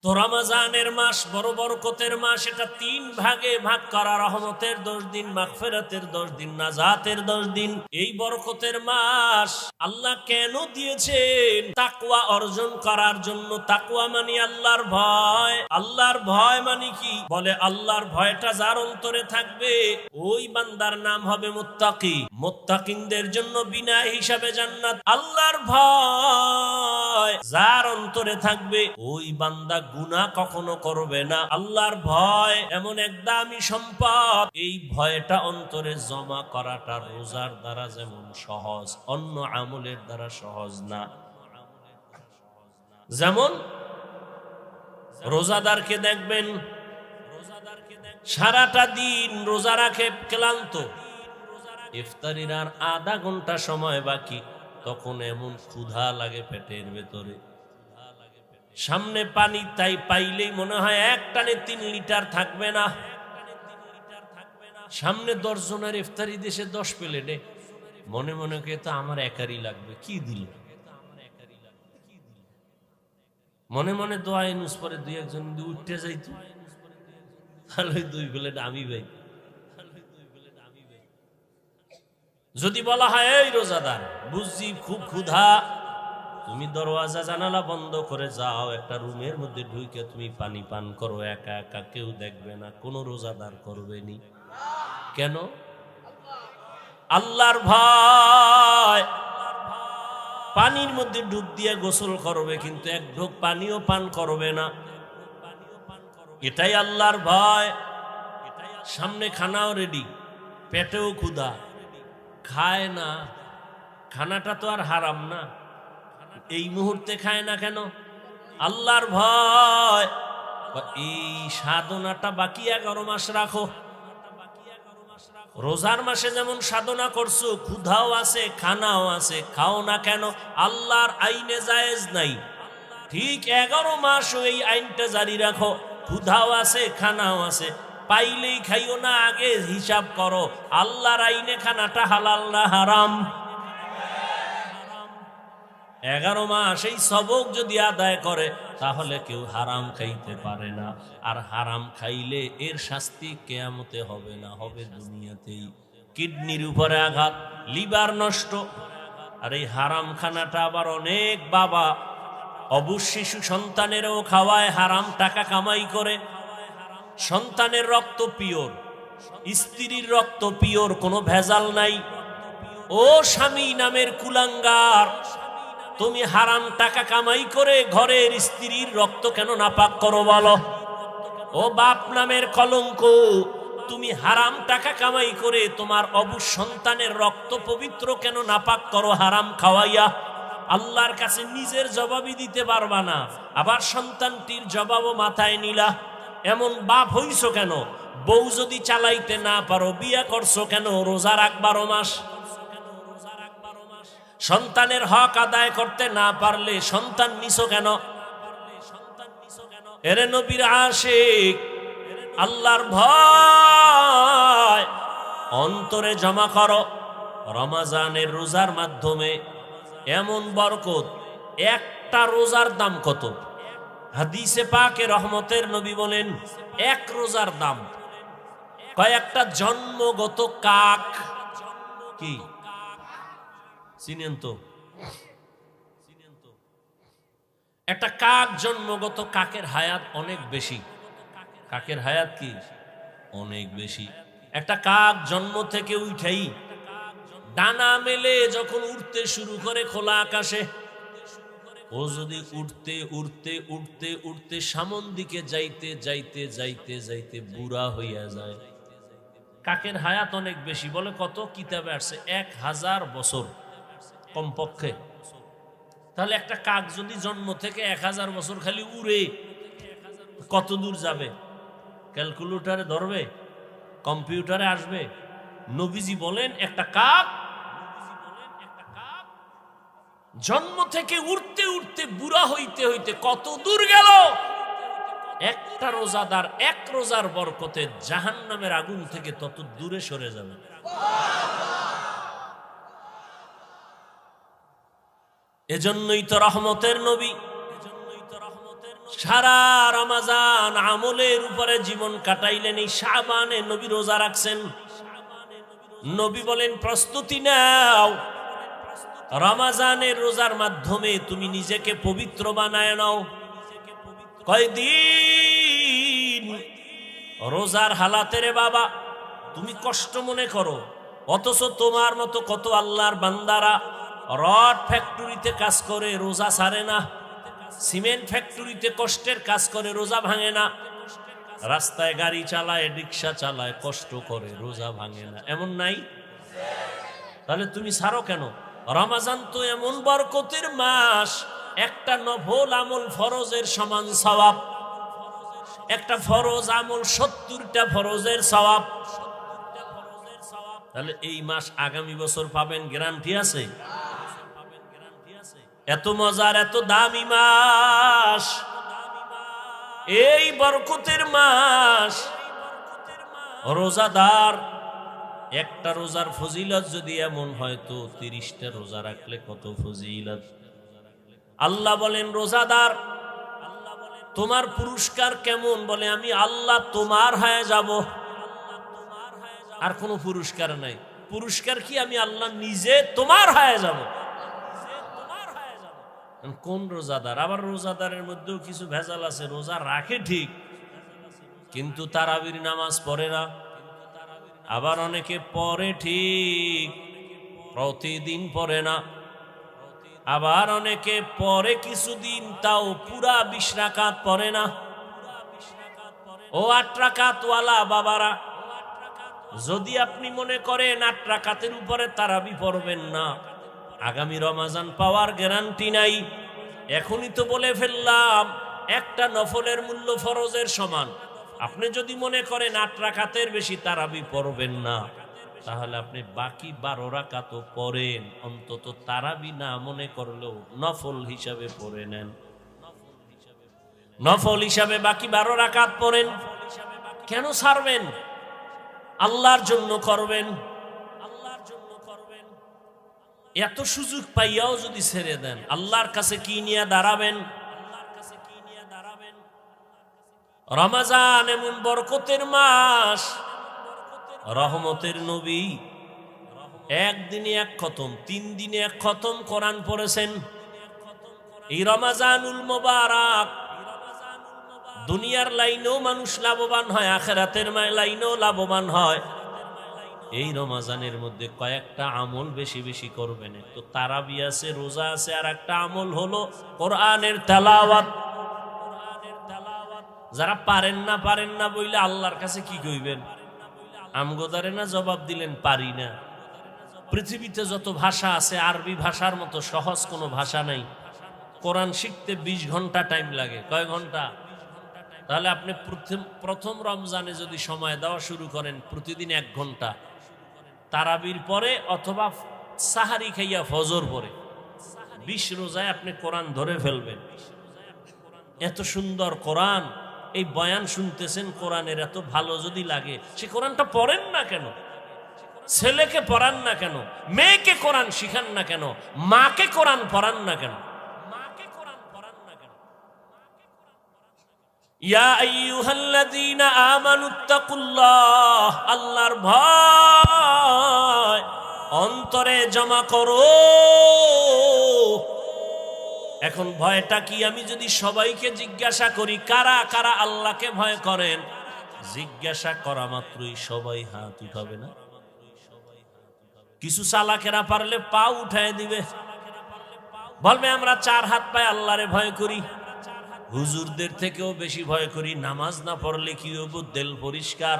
তো রমজানের মাস বড় বরকতের মাস, এটা 3 ভাগে ভাগ করা। রহমতের 10 দিন, মাগফিরাতের 10 দিন, নাজাতের 10 দিন। এই বরকতের মাস আল্লাহ কেন দিয়েছেন? তাকওয়া অর্জন করার জন্য। তাকওয়া মানে আল্লাহর ভয়। আল্লাহর ভয় মানে কি? বলে আল্লাহর ভয়টা যার অন্তরে থাকবে ওই বান্দার নাম হবে মুত্তাকি। মুত্তাকিনদের জন্য বিনা হিসাবে জান্নাত। আল্লাহর ভয় যার অন্তরে থাকবে ওই বান্দা গুনাহ কখনো করবে না। আল্লাহর ভয় এমন এক দামি সম্পদ, এই ভয়টা অন্তরে জমা করাটা রোজার দ্বারা যেমন সহজ, অন্য আমলের দ্বারা সহজ না। যেমন রোজাদারকে দেখবেন সারাটা দিন রোজা রাখে, ক্লান্ত, ইফতারির আর আধা ঘন্টা সময় বাকি, তখন এমন ক্ষুধা লাগে পেটের ভেতরে, সামনে পানি তাই পাইলেই মনে হয় এক টানে 3 লিটার থাকবে না। সামনে 10 জনের ইফতারি দেশে 10 প্লেটে, মনে মনে কে তো আমার একারই লাগবে, কি দিল। মনে মনে দোয়া ইনুস পরে 2-1 জন উঠতে যাইতো, তাহলে 2 প্লেট আমি ভাই। যদি বলা হয় এই রোজাদার, বুঝছি খুব ক্ষুধা, তুমি দরওয়াজা জানালা বন্ধ করে যাও, একটা রুমের মধ্যে ঢুকে তুমি পানি পান করো, একা একা, কেউ দেখবে না, কোনো রোজাদার করবে নি। কেন? আল্লাহর ভয়। পানির মধ্যে ডুব দিয়ে গোসল করবে, কিন্তু এক ঢোক পানিও পান করবে না, এটাই আল্লাহর ভয়। সামনে খানাও রেডি, পেটেও ক্ষুধা, খায় না। খানাটা তো আর হারাম না, এই মুহূর্তে খায় না কেন? আল্লাহর ভয়। এই সাধনাটা বাকি 11 মাস রাখো। রোজার মাসে যেমন সাধনা করছো, ক্ষুধাও আছে, খানাও আছে, খাও না কেন? আল্লাহর আইনে জায়েজ নাই, ঠিক 11 মাস এই আইনটা জারি রাখো। ক্ষুধাও আছে, খানাও আছে, পাইলেই খাইও না, আগে হিসাব করো আল্লাহর আইনে খানাটা হালাল না হারাম। 11 মাস এই সবক যদি আদায় করে তাহলে কেউ হারাম খাইতে পারে না। আর হারাম খাইলে এর শাস্তি কিয়ামতে হবে না, হবে দুনিয়াতেই। কিডনির উপরে আঘাত, লিভার নষ্ট। আর এই হারাম খানাটা আবার অনেক বাবা অবুঝ শিশু সন্তানেরও খাওয়ায়, হারাম টাকা কামাই করে। সন্তানের রক্ত পিওর, স্ত্রীর রক্ত পিওর, কোনো ভেজাল নাই। ও স্বামী নামের কুলাঙ্গার, তুমি হারাম টাকা কামাই করে ঘরের স্ত্রীর রক্ত কেন নাপাক করো বলো? ও বাপ নামের কলঙ্ক, তুমি হারাম টাকা কামাই করে তোমার অবুঝ সন্তানের রক্ত পবিত্র কেন নাপাক করো হারাম খাওয়াইয়া? আল্লাহর কাছে নিজের জবাবই দিতে পারবা না, আবার সন্তানটির জবাবও মাথায় নিলা। এমন বাপ হইছো কেন? বউ যদি চালাইতে না পারো বিয়া করছো কেন? রোজা রাখ 12 মাস। সন্তানের হক আদায় করতে না পারলে সন্তান নিছো কেন? এরে নবীর আশিক, আল্লাহর ভয় অন্তরে জমা করো। রমজানের রোজার মাধ্যমে এমন বরকত, একটা রোজার দাম কত? হাদিসে পাকে রহমতের নবী বলেন এক রোজার দাম কয়েকটা জন্মগত কাক। কি চিনেন তো? একটা কাক জন্মগত, কাকের হায়াত অনেক বেশি। কাকের হায়াত কি অনেক বেশি। একটা কাক জন্ম থেকে উঠেই ডানা মেলে যখন উঠতে শুরু করে খোলা আকাশে, ও যদি উঠতে উঠতে উঠতে উঠতে সামন দিকে যাইতে যাইতে যাইতে যাইতে বুড়া হইয়া যায়। কাকের হায়াত অনেক বেশি। বলে কত? কিতাবে আসছে 1000 বছর কমপক্ষে। তাহলে একটা কাক যদি জন্ম থেকে 1000 বছর খালি উড়ে, কত দূর যাবে? ক্যালকুলেটরে ধরবে? কম্পিউটারে আসবে? নবীজি বলেন একটা কাক জন্ম থেকে উড়তে উড়তে বুড়া হইতে হইতে কত দূর গেল? একটা রোজাদার এক রোজার বরকতে জাহান্নামের আগুন থেকে তত দূরে সরে যাবে। এজন্যই তো রহমতের নবী সারা রমাজান আমলের উপরে জীবন কাটাইলেন, এই শাবানে নবী রোজা রাখছেন। নবী বলেন প্রস্তুতি নাও, রমাজানের রোজার মাধ্যমে তুমি নিজেকে পবিত্র বানায় নাও। কয়দিন রোজার হালাতে রে বাবা তুমি কষ্ট মনে করো, অথচ তোমার মতো কত আল্লাহর বান্দারা রড ফ্যাক্টরিতে কাজ করে রোজা ছাড়ে না, সিমেন্ট ফ্যাক্টরিতে কষ্টের কাজ করে রোজা ভাঙে না, রাস্তায় গাড়ি চালায়, রিক্সা চালায়, কষ্ট করে রোজা ভাঙে না, এমন নাই? তাহলে তুমি ছাড়ো কেন? রমাজান তো এমন বরকতের মাস, একটা নফল আমল ফরজের সমান সওয়াব, একটা ফরজ আমল 70টা ফরজের সওয়াব। তাহলে এই মাস আগামী বছর পাবেন, গ্যারান্টি আছে? এত মজার, এত দামি মাস, এই বরকতের মাস। রোজাদার একটা রোজার ফজিলত যদি এমন হয় তো 30টা রোজা রাখলে কত ফজিলত। আল্লাহ বলেন রোজাদার তোমার পুরস্কার কেমন? বলে আমি আল্লাহ তোমার হয়ে যাব, আর কোনো পুরস্কার নাই। পুরস্কার কি? আমি আল্লাহ নিজে তোমার হয়ে যাব। কোন রোজাদার? আবার রোজাদারের মধ্যেও কিছু ভেজাল আছে, রোজা রাখে ঠিক কিন্তু তারাবির নামাজ পড়ে না। আবার অনেকে পড়ে ঠিক, প্রতিদিন পড়ে না। আবার অনেকে পড়ে কিছুদিন, তাও পুরা 20 রাকাত পড়ে না। ও 8 রাকাতওয়ালা বাবারা, যদি আপনি মনে করেন 8 রাকাতের উপরে তারাবি পড়বেন না, আগামী রমাজান পাওয়ার গ্যারান্টি নাই। এখনই তো বলে ফেললাম একটা নফলের মূল্য ফরজের সমান। আপনি যদি মনে করেন 8 রাকাতের বেশি তারাবি পড়বেন না, তাহলে আপনি বাকি 12 রাকাতও পড়েন, অন্তত তারাবি না মনে করলেও নফল হিসাবে পড়ে নেন। নফল হিসাবে বাকি 12 রাকাত পড়েন। কেন ছাড়বেন? আল্লাহর জন্য করবেন। এত সুযোগ পাইয়াও যদি ছেড়ে দেন, আল্লাহর কাছে কি নিয়ে দাঁড়াবেন? রমাজান এমন বরকতের মাস, রহমতের নবী একদিনে 1 খতম, 3 দিনে 1 খতম কোরআন পড়েছেন। এই রমাজানুল মোবারক দুনিয়ার লাইনেও মানুষ লাভবান হয়, আখিরাতের লাইনেও লাভবান হয়। এই রমাজানের মধ্যে কয়েকটা আমল বেশি বেশি করবেন। তো তারাবি আছে, রোজা আছে, আর একটা আমল হলো কোরআনের তেলাওয়াত। যারা পারেন না বইলে আল্লাহর কাছে কি কইবেন? আমগোদারে না জবাব দিলেন পারি না। পৃথিবীতে যত ভাষা আছে আরবি ভাষার মতো সহজ কোনো ভাষা নাই। কোরআন শিখতে 20 ঘন্টা টাইম লাগে। কয় ঘন্টা? তাহলে আপনি প্রথম রমজানে যদি সময় দেওয়া শুরু করেন প্রতিদিন 1 ঘন্টা, তারাবির পরে অথবা সাহারি খাইয়া ফজর পরে 20 রোজায় আপনি কোরআন ধরে ফেলবেন। এত সুন্দর কোরআন, এই বয়ান শুনতেছেন কোরআনের, এত ভালো যদি লাগে সে কোরআনটা পড়েন না কেন? ছেলেকে পড়ান না কেন? মেয়েকে কোরআন শিখান না কেন? মাকে কোরআন পড়ান না কেন? ইয়া আইয়ুহাল্লাযীনা আমানুত্তাকুল্লাহ, আল্লাহর ভয় অন্তরে জমা করো। এখন ভয়টা কি? আমি যদি সবাইকে জিজ্ঞাসা করি কারা কারা আল্লাহকে ভয় করেন, জিজ্ঞাসা করা মাত্রই সবাই হাত উঠাবে না? কিছু চালাকেরা পারলে পা উঠায় দিবে, বলবে আমরা 4 হাত পায়ে আল্লাহরে ভয় করি, হুজুরদের থেকেও বেশি ভয় করি, নামাজ না পড়লে কি হবো, দিল পরিষ্কার।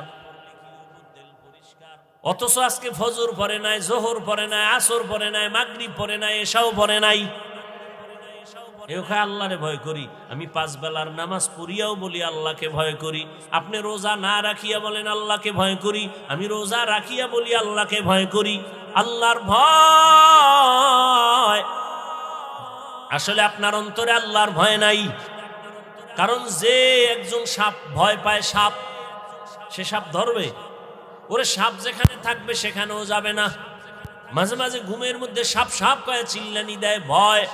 অথচ আজকে ফজর পড়ে নাই, জোহর পড়ে নাই, আসর পড়ে নাই, মাগরিব পড়ে নাই, এশাও পড়ে নাই। আল্লাহরে ভয় করি। আমি 5 বেলার নামাজ পড়িয়াও বলি আল্লাহকে ভয় করি। আপনি রোজা না রাখিয়া বলেন আল্লাহকে ভয় করি। আমি রোজা রাখিয়া বলি আল্লাহকে ভয় করি। আল্লাহর ভয়, আসলে আপনার অন্তরে আল্লাহর ভয় নাই। কারণ যে একজন সাপ ভয় পায়, সাপ, সে সাপ ধরবে? ওরে সাপ যেখানে থাকবে সেখানেও যাবে না। মাঝে মাঝে ঘুমের মধ্যে সাপ সাপ কয়ে চিল্লানি দেয়, ভয়।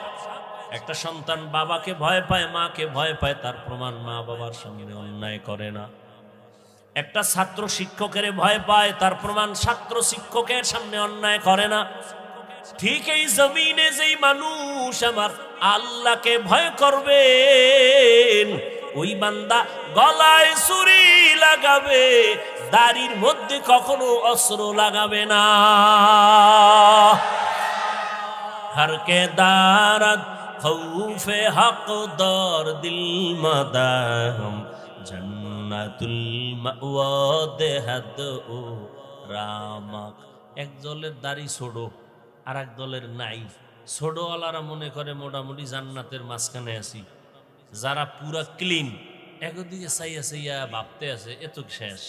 একটা সন্তান বাবাকে ভয় পায়, মাকে ভয় পায়, তার প্রমাণ মা বাবার সামনে অন্যায় করে না। একটা ছাত্র শিক্ষকের ভয় পায়, তার প্রমাণ ছাত্র শিক্ষকের সামনে অন্যায় করে না। ঠিক এই জমিনে যেই মানুষ আমার আল্লাহকে ভয় করবেন, ওই বান্দা গলায় ছুরি লাগাবে, দাড়ির মধ্যে কখনো অস্ত্র লাগাবে না। হরকে দারাত খৌফে হক দর দিল মাদাম জান্নাতুল মাওয়া দেহাদ ও রামাক। এক দলের দাড়ি ছোড়ো, আর এক দলের নাই। ছোড়োওয়ালারা মনে করে মোটামুটি জান্নাতের মাঝখানে আছি, যারা পুরা ক্লিন একদিকে চাইয়া চাইয়া ভাবতে আছে এত শেষ।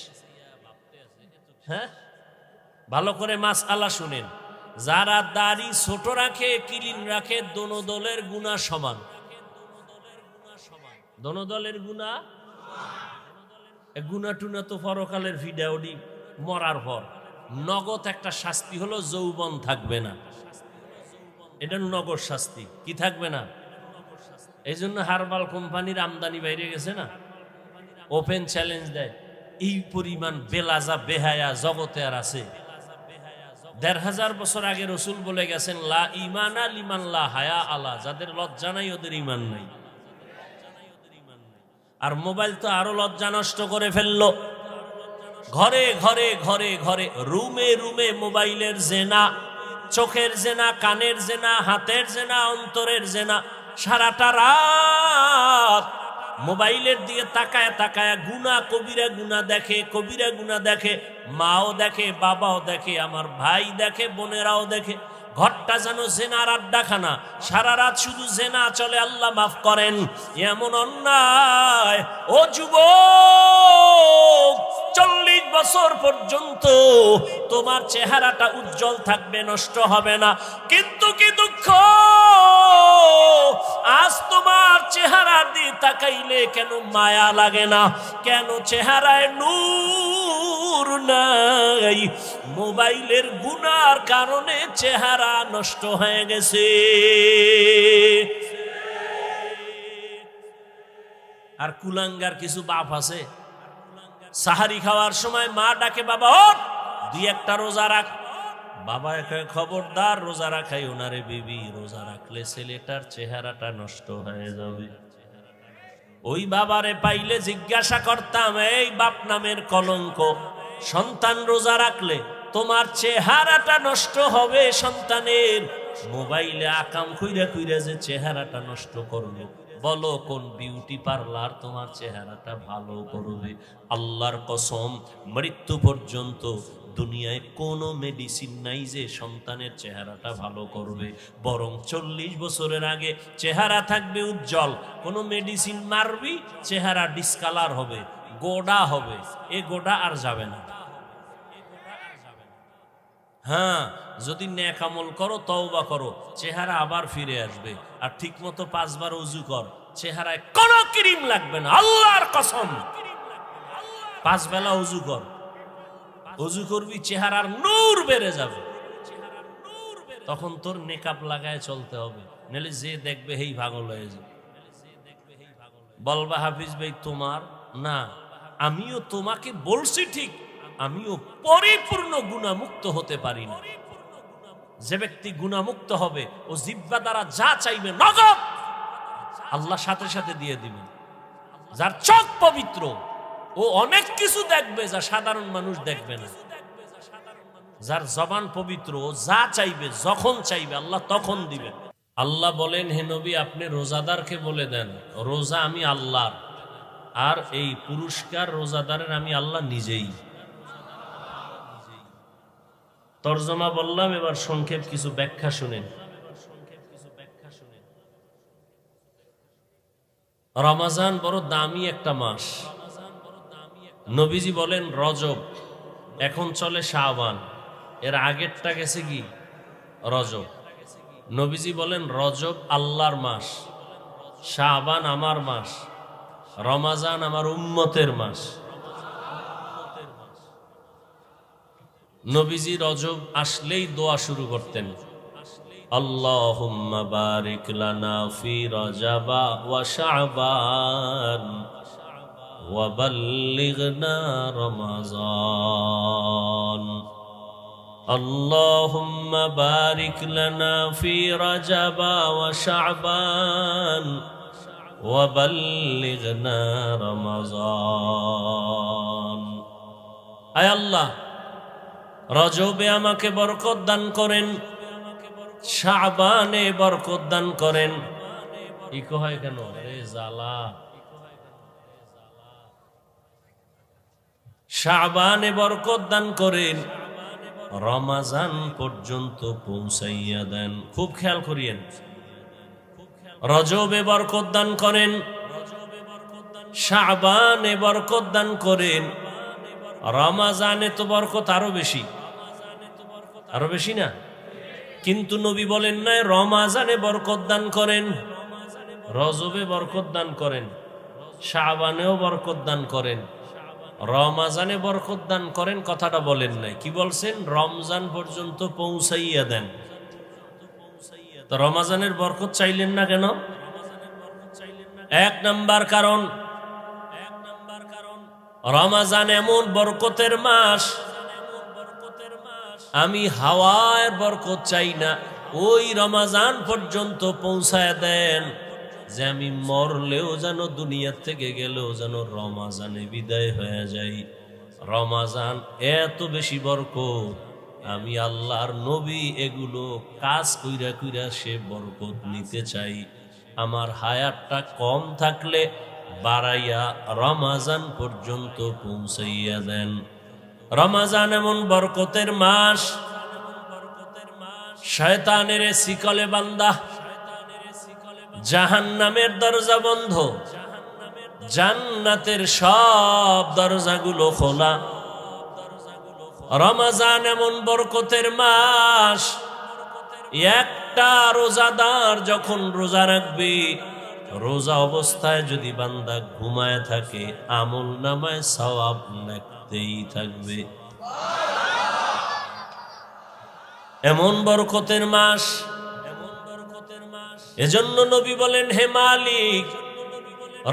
হ্যাঁ, ভালো করে মাসআলা শুনেন, যারা দাড়ি ছোট রাখে ক্লিন রাখে দোনো দলের গুনাহ সমান। দোনো দলের গুনাহ, গুনাহ টুনা তো পরকালের ভিডিওটি মরার পর নগদ একটা শাস্তি হলো যৌবন থাকবে না। এটা নগদ শাস্তি, কি থাকবে না? এই জন্য হারবাল কোম্পানির আমদানি বাইরে গেছে না, ওপেন চ্যালেঞ্জ দেয়। এই পরিমাণ বেলাজা বেহায়া জগতে আর আছে? ১৫০০ বছর আগে রসুল বলে গেছেন, লা ইমানা লিমান লা হায়া আলা, যাদের লজ্জা নাই ওদের ইমান নাই। আর মোবাইল তো আরো লজ্জা নষ্ট করে ফেললো। ঘরে ঘরে ঘরে ঘরে রুমে রুমে মোবাইলের জেনা, চোখের জেনা, কানের জেনা, হাতের জেনা, অন্তরের জেনা। সারাটা রাত মোবাইলের দিকে তাকায় তাকায় গুনাহ, কবিরা গুনাহ দেখে, কবিরা গুনাহ দেখে। মাও দেখে, বাবাও দেখে, আমার ভাই দেখে, বোনেরাও দেখে। ঘরটা যেন জেনার আড্ডাখানা, সারা রাত শুধু জেনা চলে। আল্লাহ মাফ করেন, এমন অন্যায়। ও যুবক, ৪০ বছর পর্যন্ত তোমার চেহারাটা উজ্জ্বল থাকবে, নষ্ট হবে না। কিন্তু কি দুঃখ, আজ তোমার চেহারা দিয়ে তাকাইলে কেন মায়া লাগে না? কেন চেহারায় নূর নাই? মোবাইলের গুনার কারণে চেহারা নষ্ট হয়ে গেছে। আর কুলাঙ্গার কিছু বাপ আছে, সাহারি খাওয়ার সময় মা ডাকে, বাবা ওঠ, ২-১টা রোজা রাখ। বাবা একা খবরদার রোজা রাখাই ওনারে বিবি, রোজা রাখলে ছেলেটার চেহারাটা নষ্ট হয়ে যাবে। ওই বাবারে পাইলে জিজ্ঞাসা করতাম, এই বাপ নামের কলঙ্ক, সন্তান রোজা রাখলে তোমার চেহারাটা নষ্ট হবে সন্তানের, মোবাইলে আকাম খুইরা খুইরা যে চেহারাটা নষ্ট করবে, বলো কোন বিউটি পার্লার তোমার চেহারাটা ভালো করবে? আল্লাহর কসম, মৃত্যু পর্যন্ত দুনিয়ায় কোনো মেডিসিন নাই যে সন্তানের চেহারাটা ভালো করবে। বরং ৪০ বছরের আগে চেহারা থাকবে উজ্জ্বল। কোনো মেডিসিন মারবি, চেহারা ডিসকালার হবে, গোডা হবে, এ গোডা আর যাবে না। হ্যাঁ, যদি নেক আমল করো, তওবা করো, চেহারা আবার ফিরে আসবে। আর ঠিক মতো ৫ বার ওযু কর, চেহারায় কোনো ক্রিম লাগবে না, আল্লাহর কসম। ৫ বেলা ওযু কর, ওযু করবি, চেহারার নূর বেড়ে যাবে। তখন তোর নেকাব লাগায় চলতে হবে, নাহলে যে দেখবে হেই পাগল হয়ে যাবে। বলবা হাফিজ ভাই তোমার না, আমিও তোমাকে বলছি ঠিক, আমিও পরিপূর্ণ গুনাহমুক্ত হতে পারি না। যে ব্যক্তি গুনাহমুক্ত হবে, ও জিহ্বা দ্বারা যা চাইবে নগদ আল্লাহ সাথে সাথে দিয়ে দিবেন। যার চোখ পবিত্র, ও অনেক কিছু দেখবে যা সাধারণ মানুষ দেখবে না। যার জবান পবিত্র, ও যা চাইবে যখন চাইবে আল্লাহ তখন দিবেন। আল্লাহ বলেন, হে নবী আপনি রোজাদারকে বলে দেন, রোজা আমি আল্লাহর, আর এই পুরস্কার রোজাদারের আমি আল্লাহ নিজেই। তরজমা বললাম, এবার সংক্ষেপ কিছু ব্যাখ্যা শুনেন। রমজান বড় দামি একটা মাস। নবীজি বলেন রজব, এখন চলে শাবান, এর আগেরটা গেছে কি রজব। নবীজি বলেন রজব আল্লাহর মাস, শাবান আমার মাস, রমজান আমার উম্মতের মাস। নবীজি রজব আসলেই দোয়া শুরু করতেন, اللهم بارك لنا في رجب وشعبان وبلغنا رمضان اللهم بارك لنا في رجب وشعبان وبلغنا رمضان আয় আল্লাহ রজবে আমাকে বরকত দান করেন, শাবানে বরকত দান করেন। ইকো হয় কেন রে জালা? শাবানে বরকত দান করেন, রমজান পর্যন্ত পৌঁছাইয়া দেন। খুব খেয়াল করিয়েন, রজবে বরকত দান করেন, শাবানে বরকত দান করেন, রমজানে তো বরকত আরো বেশি, আরো বেশি না? কিন্তু নবী বলেন না রমজানে বরকত দান করেন, রজবে বরকত দান করেন, শাবানেও বরকত দান করেন, রমজানে বরকত দান করেন, কথাটা বলেন নাই। কি বলছেন? রমজান পর্যন্ত পৌঁছাইয়া দেন। তো রমজানের বরকত চাইলেন না কেন? এক নাম্বার কারণ, রমজান এমন বরকতের মাস, আমি হাওয়ার বরকত চাই না, ওই রমজান পর্যন্ত পৌঁছায় দেন যে আমি মরলেও যেন, দুনিয়ার থেকে গেলেও যেন রমজানে বিদায় হয়ে যাই। রমজান এত বেশি বরকত, আমি আল্লাহর নবী এগুলো কাজ কইরা কইরা সে বরকত নিতে চাই। আমার হায়াতটা কম থাকলে বাড়াইয়া রমজান পর্যন্ত পৌঁছাইয়া দেন। রমজান এমন বরকতের মাস, শয়তানের শিকলে বান্দা, জাহান্নামের দরজা বন্ধ, জান্নাতের সব দরজাগুলো খোলা। রমজান এমন বরকতের মাস, একটা রোজাদার যখন রোজা রাখবে, রোজা অবস্থায় যদি বান্দা ঘুমায় থাকে, আমল নামায় সওয়াব লিখতেই থাকবে। এমন বরকতের মাস, এজন্য নবী বলেন, হে মালিক,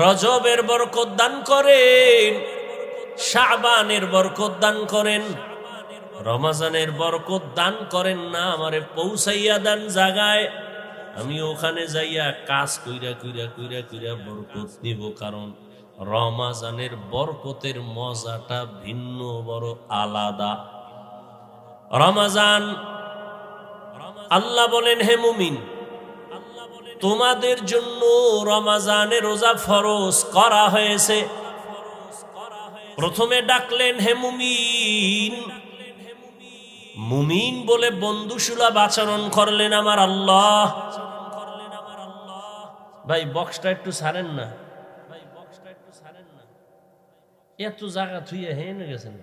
রজবের বরকত দান করেন, শাবানের বরকত দান করেন, রমজানের বরকত দান করেন না, আমারে পৌঁছাইয়া দেন জায়গায়, আমি ওখানে যাইয়া কাজ কইরা কইরা কইরা কইরা বরকত নিব। কারণ রমজানের বরকতের মজাটা ভিন্ন, বড় আলাদা। রমজান, আল্লাহ বলেন, হে মুমিন, তোমাদের জন্য রমজানে রোজা ফরজ করা হয়েছে। প্রথমে ডাকলেন হে মুমিন, মুমিন বলে বন্ধুসুলভ আচরণ করলেন আমার আল্লাহ। ভাই বক্সটা একটু ছাড়েন না, এত জায়গা থুইয়ে হেনে গেছেন।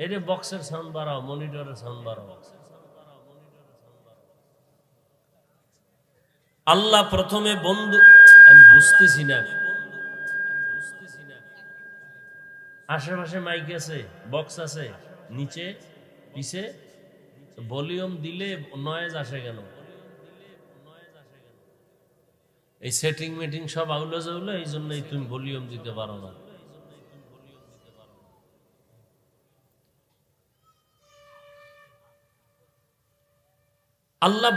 এটা বক্সের সাউন্ড বাড়াও, মনিটরের সাউন্ড বাড়াও। আল্লাহ প্রথমে বন্ধু, আমি বুঝতেছি না, আশেপাশে মাইক আছে, বক্স আছে, নিচে পিছে ভলিউম দিলে নয়েজ আসে কেন? এই সেটিং মিটিং সব আউলো জাউলো, এই জন্যই তুমি ভলিউম দিতে পারো না। আল্লাহ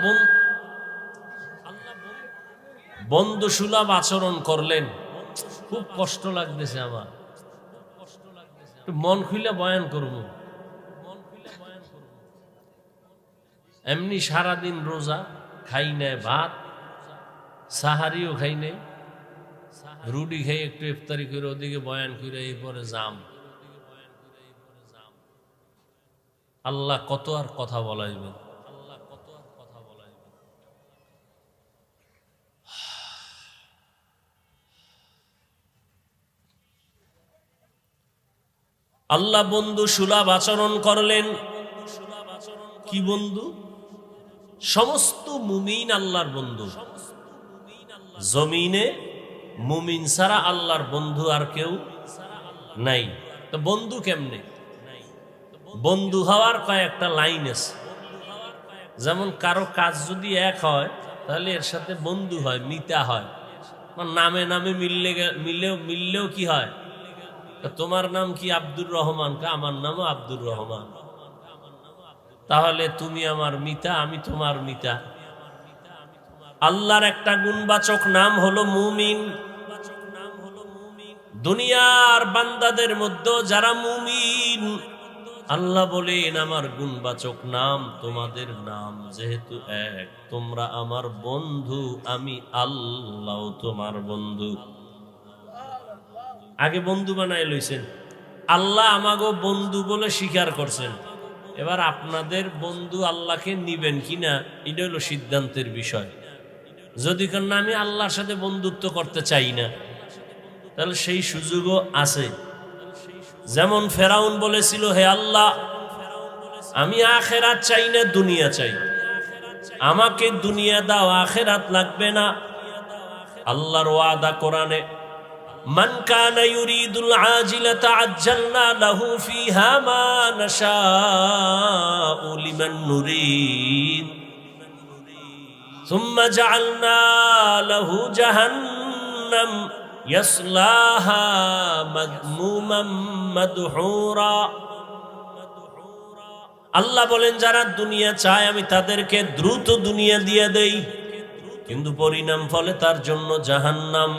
বন্ধু সুলভ আচরণ করলেন। খুব কষ্ট লাগতেছে আমার, মন খুলে বয়ান করবো। এমনি সারাদিন রোজা, খাই নাই ভাত, সাহারিও খাই নাই, রুটি খাই একটু ইফতারি করে, ওদিকে বয়ান করে, এরপরে জাম। আল্লাহ কত আর কথা বলাইবেন। আল্লাহ বন্ধু সুলভ আচরণ করলেন। কি বন্ধু? সমস্ত মুমিন আল্লাহর বন্ধু। জমিনে মুমিন ছাড়া আল্লাহর বন্ধু আর কেউ নাই। তো বন্ধু কেমনে? বন্ধু হওয়ার কয়েকটা লাইন আছে। যেমন কারো কাজ যদি এক হয় তাহলে এর সাথে বন্ধু হয়, মিতা হয়। নামে নামে মিললেও কি হয়, তোমার নাম কি আব্দুর রহমান, আমার নামও আব্দুর রহমান, তাহলে তুমি আমার মিতা, আমি তোমার মিতা। আল্লাহর একটা গুণবাচক নাম হলো মুমিন। দুনিয়ার বান্দাদের মধ্যে যারা মুমিন, আল্লাহ বলেন আমার গুণবাচক নাম তোমাদের নাম যেহেতু এক, তোমরা আমার বন্ধু, আমি আল্লাহ তোমার বন্ধু। আগে বন্ধু বানায় লইছেন, আল্লাহ আমাগো বন্ধু বলে স্বীকার করছেন। এবার আপনাদের বন্ধু আল্লাহকে নিবেন কিনা এটা হলো সিদ্ধান্তের বিষয়। যদি কেন আমি আল্লাহর সাথে বন্ধুত্ব করতে চাই না, তাহলে সেই সুযোগও আছে। যেমন ফেরাউন বলেছিল, হে আল্লাহ, আমি আখেরাত চাই না, দুনিয়া চাই, আমাকে দুনিয়া দাও, আখেরাত লাগবে না। আল্লাহর ওয়াদা কোরআনে, মান কানা ইউরিদুল আজিলাতা আজ্জালনা লাহু ফিহা মা নাশাউ লিমান নুরিদ সুম্মা জাআলনা লাহু জাহান্নাম ইয়াসলাহা মাদমুমান মাদহুরা। আল্লাহ বলেন যারা দুনিয়া চায় আমি তাদেরকে দ্রুত দুনিয়া দিয়ে দেই, কিন্তু পরিণাম ফলে তার জন্য জাহান্নাম।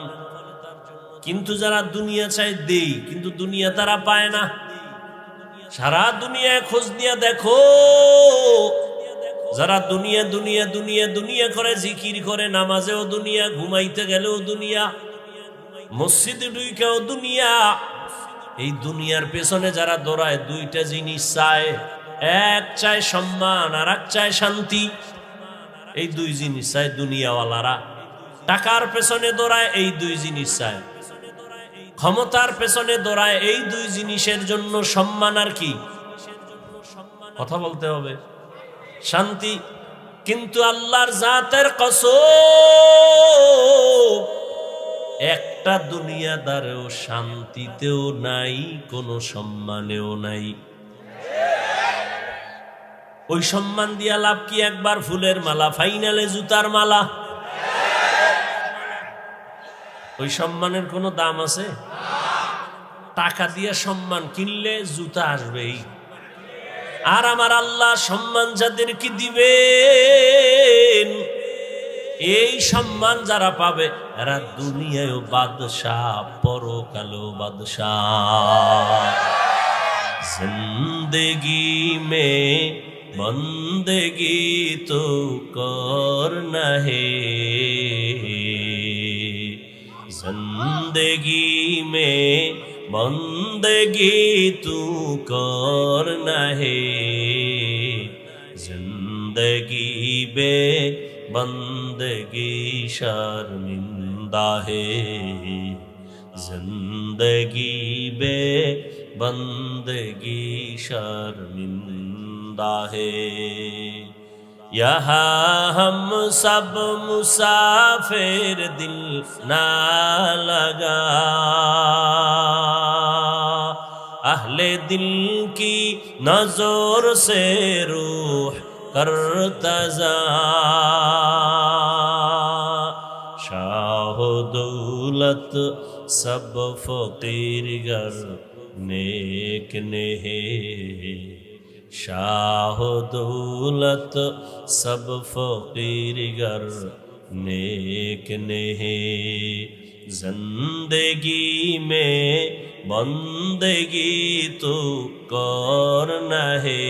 কিন্তু যারা দুনিয়া চায় দেই, কিন্তু দুনিয়া তারা পায় না। সারা দুনিয়ায় খোঁজ নিয়ে দেখো, যারা দুনিয়া দুনিয়া দুনিয়া দুনিয়া করে, জিকির করে, নামাজেও দুনিয়া, ঘুমাইতে গেলেও দুনিয়া, মসজিদে ঢুকেও দুনিয়া, এই দুনিয়ার পেছনে যারা দৌড়ায় দুইটা জিনিস চায়, এক চায় সম্মান আর এক চায় শান্তি। এই দুই জিনিস চায় দুনিয়াওয়ালারা। টাকার পেছনে দৌড়ায়, এই দুই জিনিস চায়। ক্ষমতার পেছনে দৌড়ায়, এই দুই জিনিসের জন্য, সম্মান আর কি, কথা বলতে হবে, শান্তি। কিন্তু আল্লাহর জাতের কসম, একটা দুনিয়াদারেও শান্তিতেও নাই, কোনো সম্মানেও নাই। ওই সম্মান দিয়া লাভ কি? একবার ফুলের মালা, ফাইনালে জুতার মালা। ওই সম্মানের কোনো দাম আছে? টাকা দিয়ে সম্মান কিনলে জুতা আসবেই। আর আমার আল্লাহ সম্মান যাদেরকে দিবেন, এই সম্মান যারা পাবে এরা দুনিয়ায়ও বাদশাহ, পরকালেও বাদশাহ। জিন্দেগি মে বন্দেগি তো করনা হে, जिंदगी में बंदगी तू करना है, जिंदगी बे बंदगी शर्मिंदा है, जिंदगी बे बंदगी शर्मिंदा है। यहाँ हम सब मुसाफिर, दिल ना लगा अहले दिल की नजर से रूह करतजा, शाह दौलत सब फकीर गर नेक नेहे, शाह दौलत सब फकीर गर नेक नेहे, जिंदगी में बंदगी तो करना है,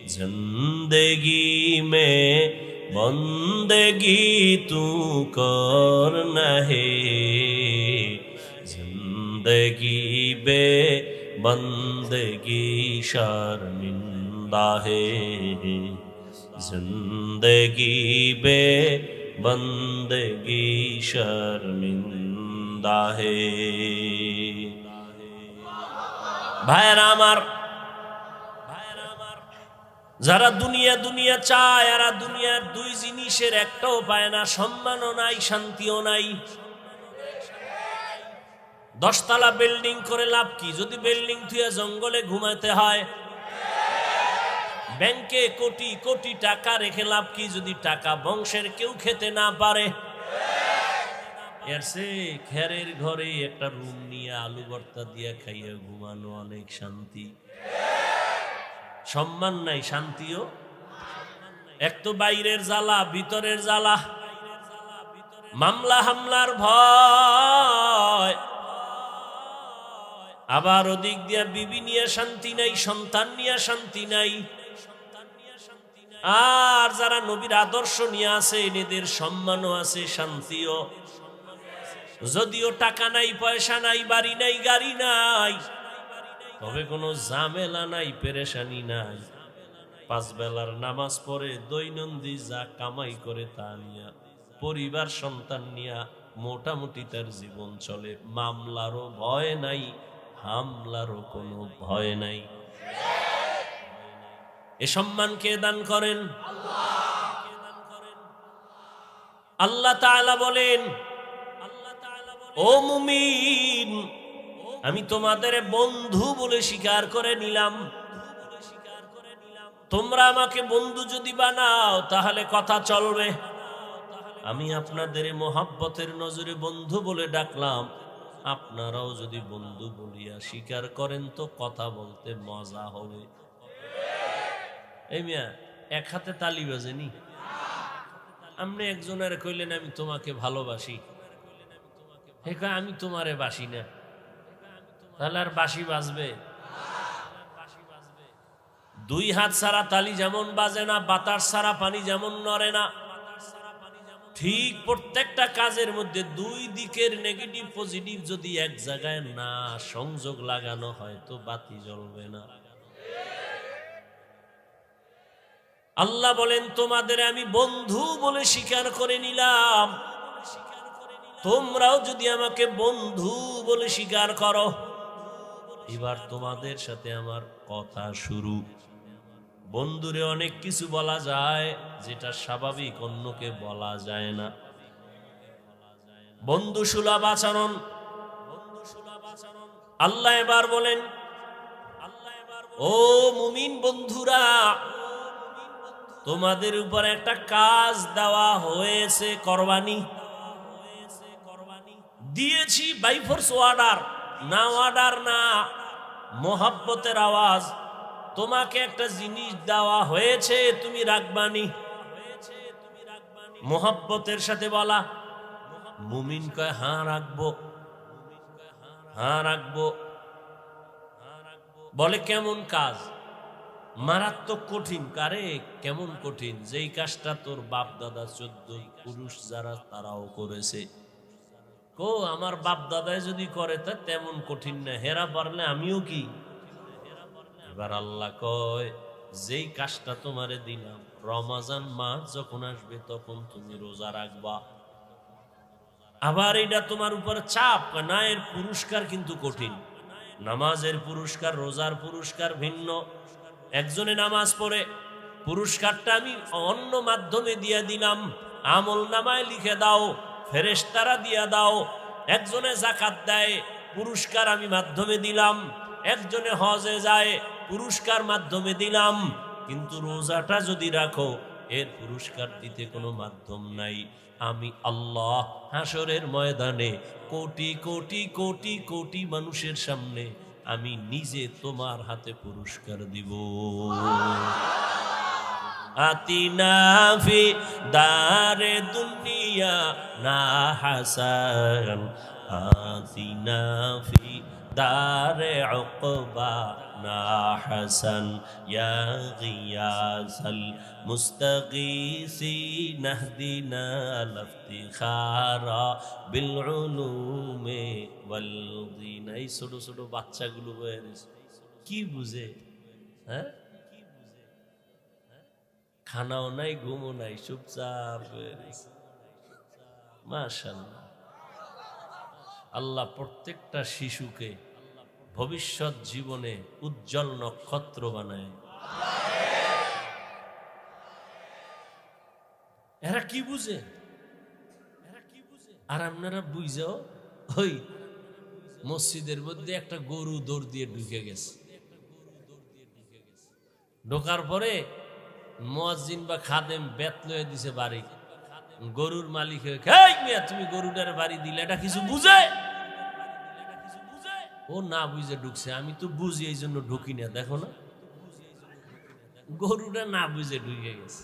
जिंदगी में बंदगी तू करना है, जिंदगी बे बंदगी शर्मिंदा है, जिंदगी बे बंदगी शर्मिंदा है। भाईरा আমার, যারা দুনিয়া দুনিয়া চায়, এরা দুনিয়ার দুই জিনিসের একটাও পায় না, সম্মানও নাই, শান্তিও নাই। 10 তলা বিল্ডিং করে লাভ কি যদি বিল্ডিং থুয়ে জঙ্গলে ঘুমাতে হয়? ব্যাংকে কোটি কোটি টাকা রেখে লাভ কি যদি টাকা বংশের কেউ খেতে না পারে? এর সে খেরের ঘরে একটা রুম নিয়ে আলু ভর্তা দিয়ে খাইয়া ঘুমানো অনেক শান্তি। সম্মান নাই, শান্তিও। এক তো বাইরের জ্বালা, ভিতরের জ্বালা, মামলা হামলার ভয়, আবার ওদিক দিয়া বিবি নিয়ে শান্তি নাই, সন্তান নিয়ে শান্তি নাই। আর যারা নবীর আদর্শ নিয়ে আছে এদের সম্মানও আছে, শান্তিও। যদিও টাকা নাই, পয়সা নাই, বাড়ি নাই, গাড়ি নাই, তবে কোনো ঝামেলা নাই, পেরেশানি নাই। 5 বেলার নামাজ পড়ে দৈনন্দিন যা কামাই করে তা নিয়া পরিবার সন্তান নিয়া মোটামুটি তার জীবন চলে। মামলারও ভয় নাই, হামলারও কোনো ভয় নাই। এ সম্মান কে দান করেন? আল্লাহ তাআলা বলেন, ও মুমিন, আমি তোমাদের বন্ধু বলে স্বীকার করে নিলাম। তোমরা আমাকে বন্ধু যদি বানাও তাহলে কথা চলবে। আমি আপনাদের মোহাব্বতের নজরে বন্ধু বলে ডাকলাম, আপনারাও যদি বন্ধু বলিয়া স্বীকার করেন তো কথা বলতে মজা হবে। এই মিয়া এক হাতে তালি বাজেনি? আপনি একজনের কইলেন আমি তোমাকে ভালোবাসি, আমি তোমারে বাসি না, তাহলে আর বাঁশি বাজবে? 2 হাত ছাড়া তালি যেমন বাজে না, বাতাস ছাড়া পানি যেমন নড়ে না, ঠিক প্রত্যেকটা কাজের মধ্যে 2 দিকের নেগেটিভ পজিটিভ যদি এক জায়গায় না সংযোগ লাগানো হয় তো বাতি জ্বলবে না। আল্লাহ বলেন, তোমাদের আমি বন্ধু বলে স্বীকার করে নিলাম, তোমরাও যদি আমাকে বন্ধু বলে স্বীকার করো, এবার তোমাদের সাথে আমার কথা শুরু। বন্ধুরে অনেক কিছু বলা যায় যেটা স্বাভাবিক অন্যকে বলা যায় না। বন্ধু সুলভ আচরণ। আল্লাহ এবার বলেন, ও মুমিন বন্ধুরা, তোমাদের উপর একটা কাজ দেওয়া হয়েছে, করবানি দিয়েছি বাই ফোর্স অর্ডার, না অর্ডার না, মোহাব্বতের আওয়াজ। তোমাকে একটা জিনিস দেওয়া হয়েছে, তুমি রাখবানি। মোহাব্বতের সাথে বলা। মুমিন কয় হ্যাঁ রাখবো, হ্যাঁ রাখবো। বলে কেমন কাজ? মারাত্মক কঠিন। কারে কেমন কঠিন? যেই কাজটা তোর বাপ দাদা 14 পুরুষ যারা তারাও করেছে। কো আমার বাপ দাদায় যদি করে তা তেমন কঠিন না, হেরা পারলে আমিও কি? এবার আল্লাহ কয়, যেই কাজটা তোমারে দিলাম, রমজান মাস যখন আসবে তখন তুমি রোজা রাখবা। আবার এটা তোমার উপর চাপ না, এর পুরস্কার কিন্তু কঠিন। নামাজের পুরস্কার, রোজার পুরস্কার ভিন্ন। একজনে নামাজ পড়ে, পুরস্কারটা আমি অন্য মাধ্যমে দিয়ে দিলাম, আমল নামায় লিখে দাও, ফেরেশতারা দিয়া দাও। একজনে যাকাত দেয়, পুরস্কার আমি মাধ্যমে দিলাম। একজনে হজে যায়, পুরস্কার মাধ্যমে দিলাম। কিন্তু রোজাটা যদি রাখো, এর পুরস্কার দিতে কোনো মাধ্যম নাই। আমি আল্লাহ হাসরের ময়দানে কোটি কোটি কোটি কোটি মানুষের সামনে আমি নিজে তোমার হাতে পুরস্কার দিব। আতিনা ফি দারে দুনিয়া না হাসান, আতিনা ফি দারে উকবা না হাসান, ইয়া গিয়াসাল মুস্তাগীসিন ইহদিনা লিফতিখারা বিল উলুমে ওয়াল দীন। এই ছোট ছোট বাচ্চাগুলো কি বুঝে? হ্যাঁ, খানাও নাই, ঘুমও নাই, চুপচাপ। মাশাআল্লাহ, আল্লাহ প্রত্যেকটা শিশুকে ভবিষ্যৎ জীবনে উজ্জ্বল নক্ষত্র বানায়। এরা কি বুঝে? আর আপনারা বুঝাও, ওই মসজিদের মধ্যে একটা গরু দৌড় দিয়ে ঢুকে গেছে, ঢোকার পরে মুয়াজ্জিন বা খাদেম বেত লয়ে দিছে বাড়ি। গরুর মালিক হয়ে, এই মিয়া তুমি গরুটার বাড়ি দিলে, এটা কিছু বুঝে? ও না বুঝে ঢুকছে, আমি তো বুঝি এই জন্য ঢুকি না, দেখো না গরুটা না বুঝে ঢুকে গেছে।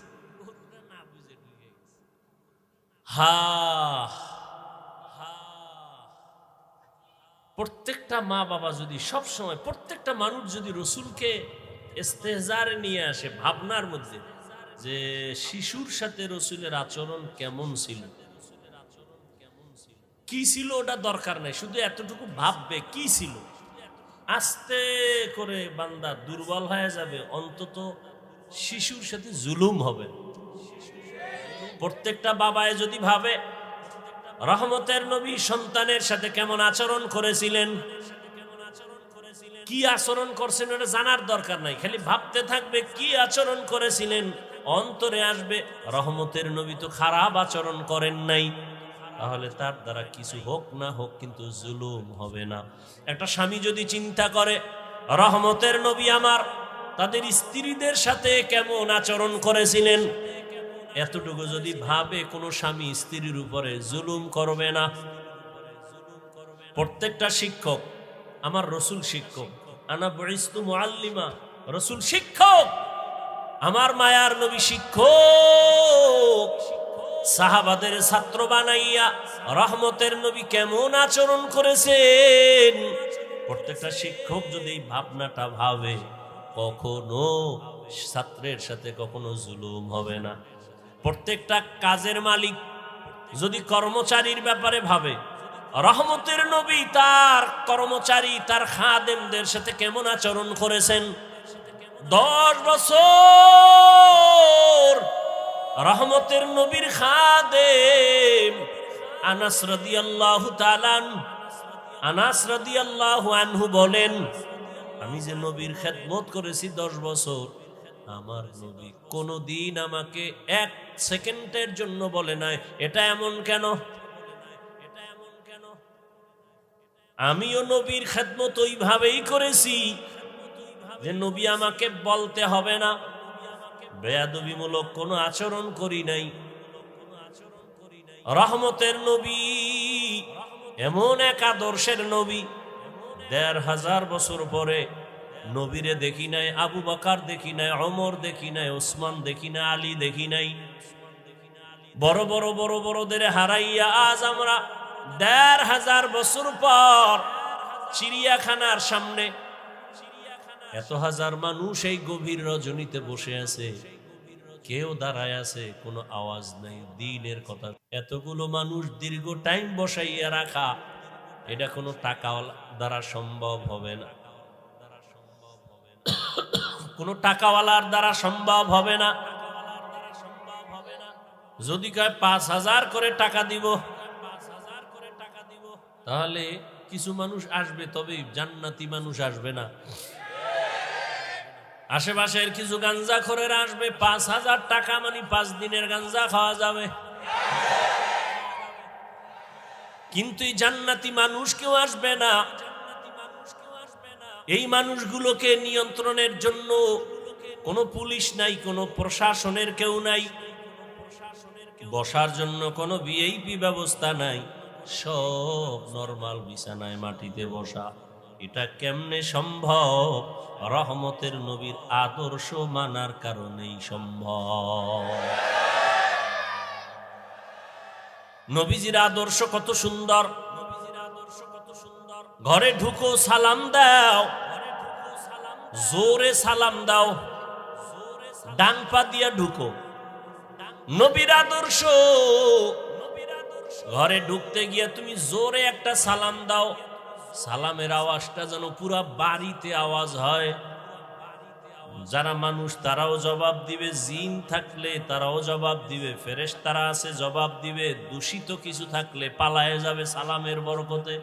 হা প্রত্যেকটা মা বাবা যদি সব সময়, প্রত্যেকটা মানুষ যদি রসুলকে ইস্তেহজারে নিয়ে আসে ভাবনার মধ্যে, যে শিশুর সাথে রসুলের আচরণ কেমন ছিল, কি ছিল ওটা দরকার নাই, শুধু এতটুকু ভাববে কি ছিল, আস্তে করে বান্দা দুর্বল হয়ে যাবে, অন্তত শিশুর সাথে জুলুম হবে। প্রত্যেকটা বাবায় যদি ভাবে রহমতের নবী সন্তানের সাথে কেমন আচরণ করেছিলেন, কি আচরণ করছেন ওটা জানার দরকার নাই, খালি ভাবতে থাকবে কি আচরণ করেছিলেন, অন্তরে আসবে রহমতের নবী তো খারাপ আচরণ করেন নাই, তাহলে তার দ্বারা কিছু হোক না হোক কিন্তু জুলুম হবে না। একটা স্বামী যদি চিন্তা করে রহমতের নবী আমার তাদের স্ত্রীদের সাথে কেমন আচরণ করেছিলেন, এতটুকু যদি ভাবে, কোনো স্বামী স্ত্রীর উপরে জুলুম করবে না। প্রত্যেকটা শিক্ষক, আমার রসুল শিক্ষক, আনা বুইস্তু মুআল্লিমা, রসুল শিক্ষক, আমার মায়ার নবী শিক্ষক, সাহাবাদের ছাত্র বানাইয়া রহমতের নবী কেমন আচরণ করেছেন, প্রত্যেকটা শিক্ষক যদি এই ভাবনাটা ভাবে, কখনো ছাত্রের সাথে কখনো জুলুম হবে না। প্রত্যেকটা কাজের মালিক যদি কর্মচারীর ব্যাপারে ভাবে রহমতের নবী তার কর্মচারী, তার খাদেমদের সাথে কেমন আচরণ করেছেন, 10 বছর রহমতের নবীর খাদেম আনাস রাদিয়াল্লাহু তাআলা, আনাস রাদিয়াল্লাহু আনহু বলেন, আমি যে নবীর খেদমত করেছি 10 বছর, আমার নবী কোনদিন আমাকে 1 সেকেন্ডের জন্য বলে নাই এটা এমন কেন, আমিও নবীর খেদমত ওইভাবেই করেছি যে নবী আমাকে বলতে হবে না, বেয়াদবিমূলক কোনো আচরণ করি নাই। রহমতের নবী এমন এক আদর্শের নবী, 1500 বছর পরে নবীরে দেখি নাই, আবু বকর দেখি নাই, ওমর দেখি নাই, ওসমান দেখি নাই, আলী দেখি নাই, বড় বড় বড় বড়দের হারাইয়া আজ আমরা 1500 বছর পর চিড়িয়াখানার সামনে এত হাজার মানুষ এই গভীর রজনীতে বসে আছে, কেউ দাঁড়ায় আছে, কোনো আওয়াজ নাই দ্বীনের কথা। এতগুলো মানুষ দীর্ঘ টাইম বসাইয়া রাখা, এটা কোনো টাকা দ্বারা সম্ভব হবে না, কোনো টাকাওয়ালার দ্বারা সম্ভব হবে না। যদি কয় 5000 করে টাকা দিব, তাহলে কিছু মানুষ আসবে, তবে জান্নাতি মানুষ আসবে না। আশেপাশের কিছু গাঞ্জাখোরেরা আসবে, 5000 টাকা মানে 5 দিনের গাঞ্জা খাওয়া যাবে, কিন্তু এই জান্নাতি মানুষ কেউ আসবে না। এই মানুষগুলোকে নিয়ন্ত্রণের জন্য কোনো পুলিশ নাই, কোনো প্রশাসনের কেউ নাই, বসার জন্য কোনো ভিআইপি ব্যবস্থা নাই, সব নরমাল বিছানায় মাটিতে বসা। এটা কেমনে সম্ভব? রহমতের নবীর আদর্শ মানার কারণেই সম্ভব। নবীজির আদর্শ কত সুন্দর, ঘরে ঢুকো সালাম দাও, জোরে সালাম দাও, ডান পা দিয়া ঢুকো, নবীর আদর্শ। ঘরে ঢুকতে গিয়া তুমি জোরে একটা সালাম দাও, সালামের আওয়াজটা যেন পুরা বাড়িতে আওয়াজ হয়। যারা মানুষ তারাও জবাব দিবে, জিন থাকলে তারাও জবাব দিবে, ফেরেশতারা আছে জবাব দিবে, দূষিত কিছু থাকলে পালায়ে যাবে সালামের বরকতে।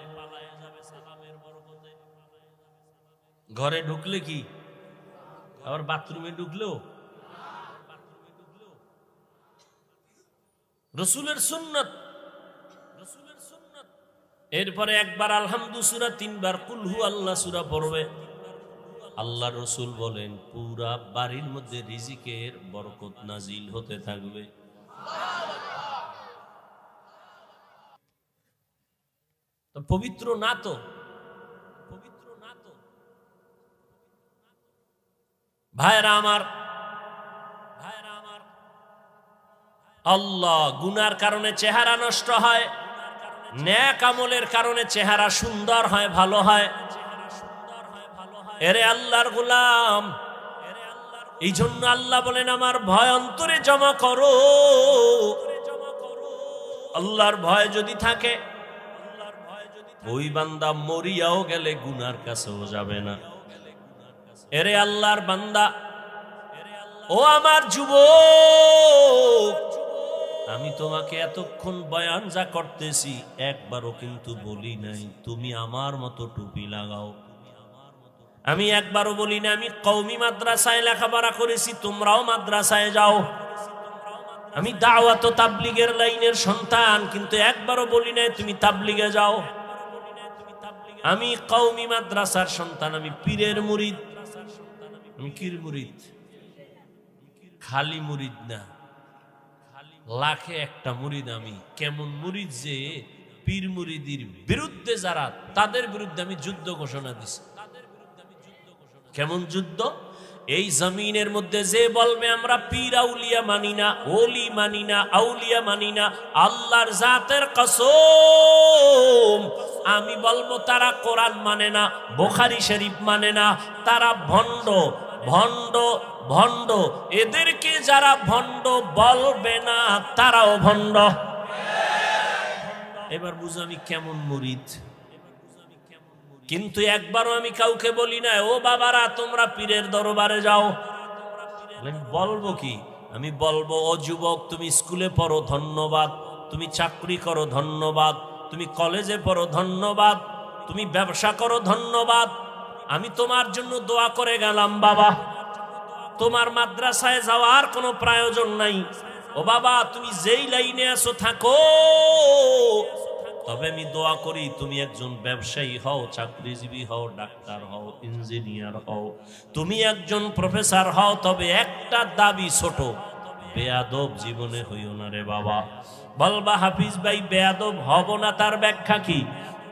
ঘরে ঢুকলে কি আবার বাথরুমে ঢুকলেও রসুলের সুন্নাত। এরপরে একবার আলহামদু সূরা, 3 বার কুল হু আল্লাহ সূরা পড়বে। আল্লাহ রসুল বলেন পুরা বাড়ির মধ্যে রিজিকের বরকত নাজিল হতে থাকবে। তো পবিত্র না তো, পবিত্র না তো ভাইরা আমার, ভাইরা আমার, আল্লাহ গুনার কারণে চেহারা নষ্ট হয়, নেক আমলের কারণে চেহারা সুন্দর হয়, ভালো হয়। এরে আল্লাহর গোলাম, এই জন্য আল্লাহ বলেন আমার ভয় অন্তরে জমা করো। আল্লাহর ভয় যদি থাকে ওই বান্দা মরিয়াও গেলে গুনার কাছেও যাবে না। এরে আল্লাহর বান্দা, ও আমার যুবক, আমি তোমাকে এতক্ষণ বয়ান যা করতেছি একবারও কিন্তু বলি নাই তুমি আমার মতো টুপি লাগাও। আমি একবারও বলি না আমি কওমি মাদ্রাসায় লেখাপড়া করেছি, তোমরাও মাদ্রাসায় যাও। আমি দাওয়াত ও তাবলীগের লাইনের সন্তান, কিন্তু একবারও বলি নাই তুমি তাবলীগে যাও। আমি কওমি মাদ্রাসার সন্তান, আমি পীরের মুরিদ। আমি কির মুরিদ? খালি মুরিদ না, লাখে একটা মুরিদ আমি। কেমন মুরিদ যে পীর মুরিদির বিরুদ্ধে যারা, তাদের বিরুদ্ধে আমি যুদ্ধ ঘোষণা দিছি। কেমন যুদ্ধ? এই জমিনের মধ্যে যে বলবে আমরা পীর আউলিয়া মানি না, ওলি মানি না, আউলিয়া মানি না, আল্লাহর জাতের কসম আমি বলবো তারা কোরআন মানে না, বুখারী শরীফ মানে না, তারা ভণ্ড, ভণ্ড, ভণ্ড। এদেরকে যারা ভণ্ড বলবে না তারাও ভণ্ড। এবার বুঝো আমি কেমন মুরিদ। কিন্তু একবারও আমি কাউকে বলি না ও বাবারা তোমরা পীরের দরবারে যাও। বলবো কি? আমি বলবো ও যুবক তুমি স্কুলে পড়ো ধন্যবাদ, তুমি চাকরি করো ধন্যবাদ, তুমি কলেজে পড়ো ধন্যবাদ, তুমি ব্যবসা করো ধন্যবাদ, আমি তোমার জন্য দোয়া করে গেলাম বাবা। তোমার মাদ্রাসায় যাওয়ার কোনো প্রয়োজন নাই। ও বাবা তুমি যেই লাইনে আছো থাকো, তবে আমি দোয়া করি তুমি একজন ব্যবসায়ী হও, চাকরিজীবী হও, ডাক্তার হও, ইঞ্জিনিয়ার হও, তুমি একজন প্রফেসর হও, তবে একটা দাবি ছোট, বেয়াদব জীবনে হইও না রে বাবা। বলবা হাফিজ ভাই বেয়াদব হব না, তার ব্যাখ্যা কি?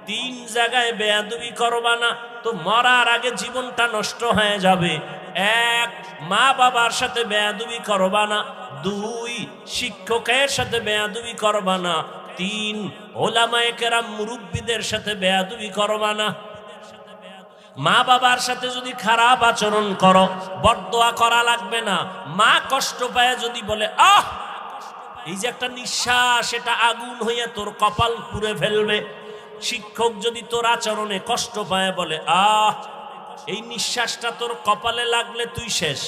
3 জায়গায় বেয়াদবি করবা না তো মরার আগে জীবনটা নষ্ট হয়ে যাবে। 1 মা বাবার সাথে বেয়াদবি করবা না, 2 শিক্ষকের সাথে বেয়াদবি করবা না, 3 ওলামায়ে কেরাম মুরব্বীদের সাথে বেয়াদবি করবা না। মা বাবার সাথে যদি খারাপ আচরণ করো বদদোয়া করা লাগবে না। মা কষ্ট পায় যদি বলে আহ, এই যে একটা নিঃশ্বাস এটা আগুন হইয়া তোর কপাল পুড়ে ফেলবে। শিক্ষক যদি তোর আচরণে কষ্ট পায় বলে আহ, এই নিঃশ্বাসটা তোর কপালে লাগলে তুই শেষ।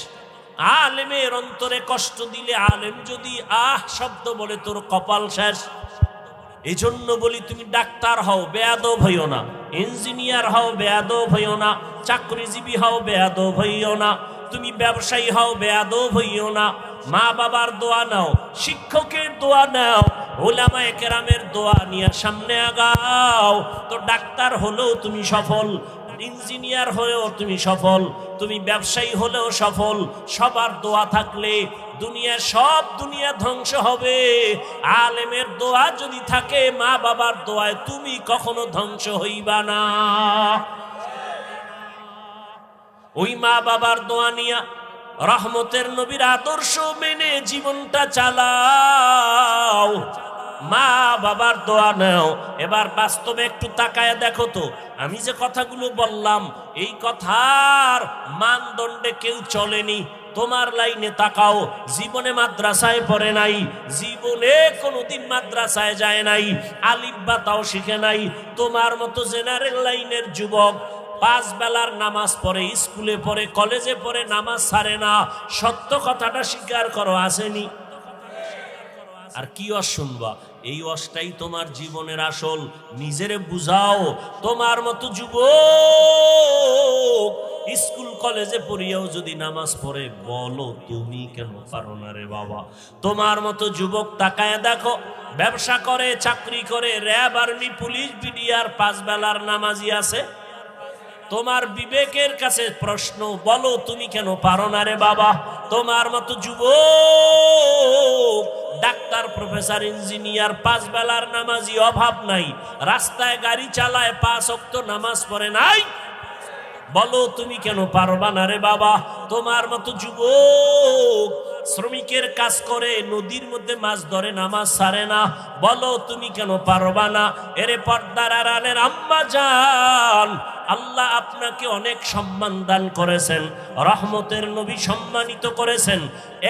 আলেমের অন্তরে কষ্ট দিলে, আলেম যদি আহ শব্দ বলে তোর কপাল শেষ। এই জন্য বলি তুমি ডাক্তার হও বেয়াদব হইও না, ইঞ্জিনিয়ার হও বেয়াদব হইও না, চাকরিজীবী হও বেয়াদব হইও না, তুমি ব্যবসায়ী হও বেয়াদব হইও না। মা বাবার দোয়া নাও, শিক্ষকের দোয়া নাও, ওলামায়ে কেরামের দোয়া নিয়ে সামনে আগাও। তো ডাক্তার হলেও তুমি সফল, ইঞ্জিনিয়ার হলেও তুমি সফল, তুমি ব্যবসায়ী হলেও সফল। সবার দোয়া থাকলে দুনিয়ার সব দুনিয়া ধ্বংস হবে। আলেমের দোয়া যদি থাকে, মা বাবার দোয়ায় তুমি কখনো ধ্বংস হইবা না। ওই মা বাবার দোয়া নিয়া রহমতের নবীর আদর্শ মেনে জীবনটা চালাও। মা বাবার দোয়া নাও। এবার বাস্তবে একটু তাকায় দেখো তো, আমি যে কথাগুলো বললাম এই কথার মানদণ্ডে কেউ চলেনি। তোমার লাইনে তাকাও, জীবনে মাদ্রাসায় পড়ে নাই, জীবনে কোনোদিন মাদ্রাসায় যায় নাই, আলিফ বা তাও শিখে নাই। তোমার মতো জেনারেল লাইনের যুবক 5 বেলার নামাজ পড়ে, স্কুলে পড়ে, কলেজে পড়ে, নামাজ ছাড়ে না। সত্য কথাটা স্বীকার করো, আসেনি? আর কি ওয়াজ শুনবা? এই ওয়াজটাই তোমার জীবনের আসল। নিজেরে বুঝাও। তোমার মতো যুবক স্কুল কলেজে পড়িয়াও যদি নামাজ পড়ে, বলো তুমি কেন পারো না রে বাবা? তোমার মতো যুবক তাকায় দেখো, ব্যবসা করে, চাকরি করে, র্যাব, আর্মি, পুলিশ, বিডিআর, 5 বেলার নামাজি আছে। তোমার বিবেকের কাছে প্রশ্ন, বলো তুমি কেন পারো না রে বাবা? তোমার মতো যুবক ডাক্তার, প্রফেসর, ইঞ্জিনিয়ার, 5 বেলার নামাজি, অভাব নাই, রাস্তায় গাড়ি চালায়, 5 ওয়াক্ত নামাজ পড়ে নাই, বলো তুমি কেন পারবা না রে বাবা? তোমার মতো যুবক শ্রমিকের কাজ করে, নদীর মধ্যে মাছ ধরে, নামাজ ছাড়ে না, বলো তুমি কেন পারবা না? এরে পর্দার আড়ালের আম্মা জান, আল্লাহ আপনাকে অনেক সম্মান দান করেছেন, রহমতের নবী সম্মানিত করেছেন।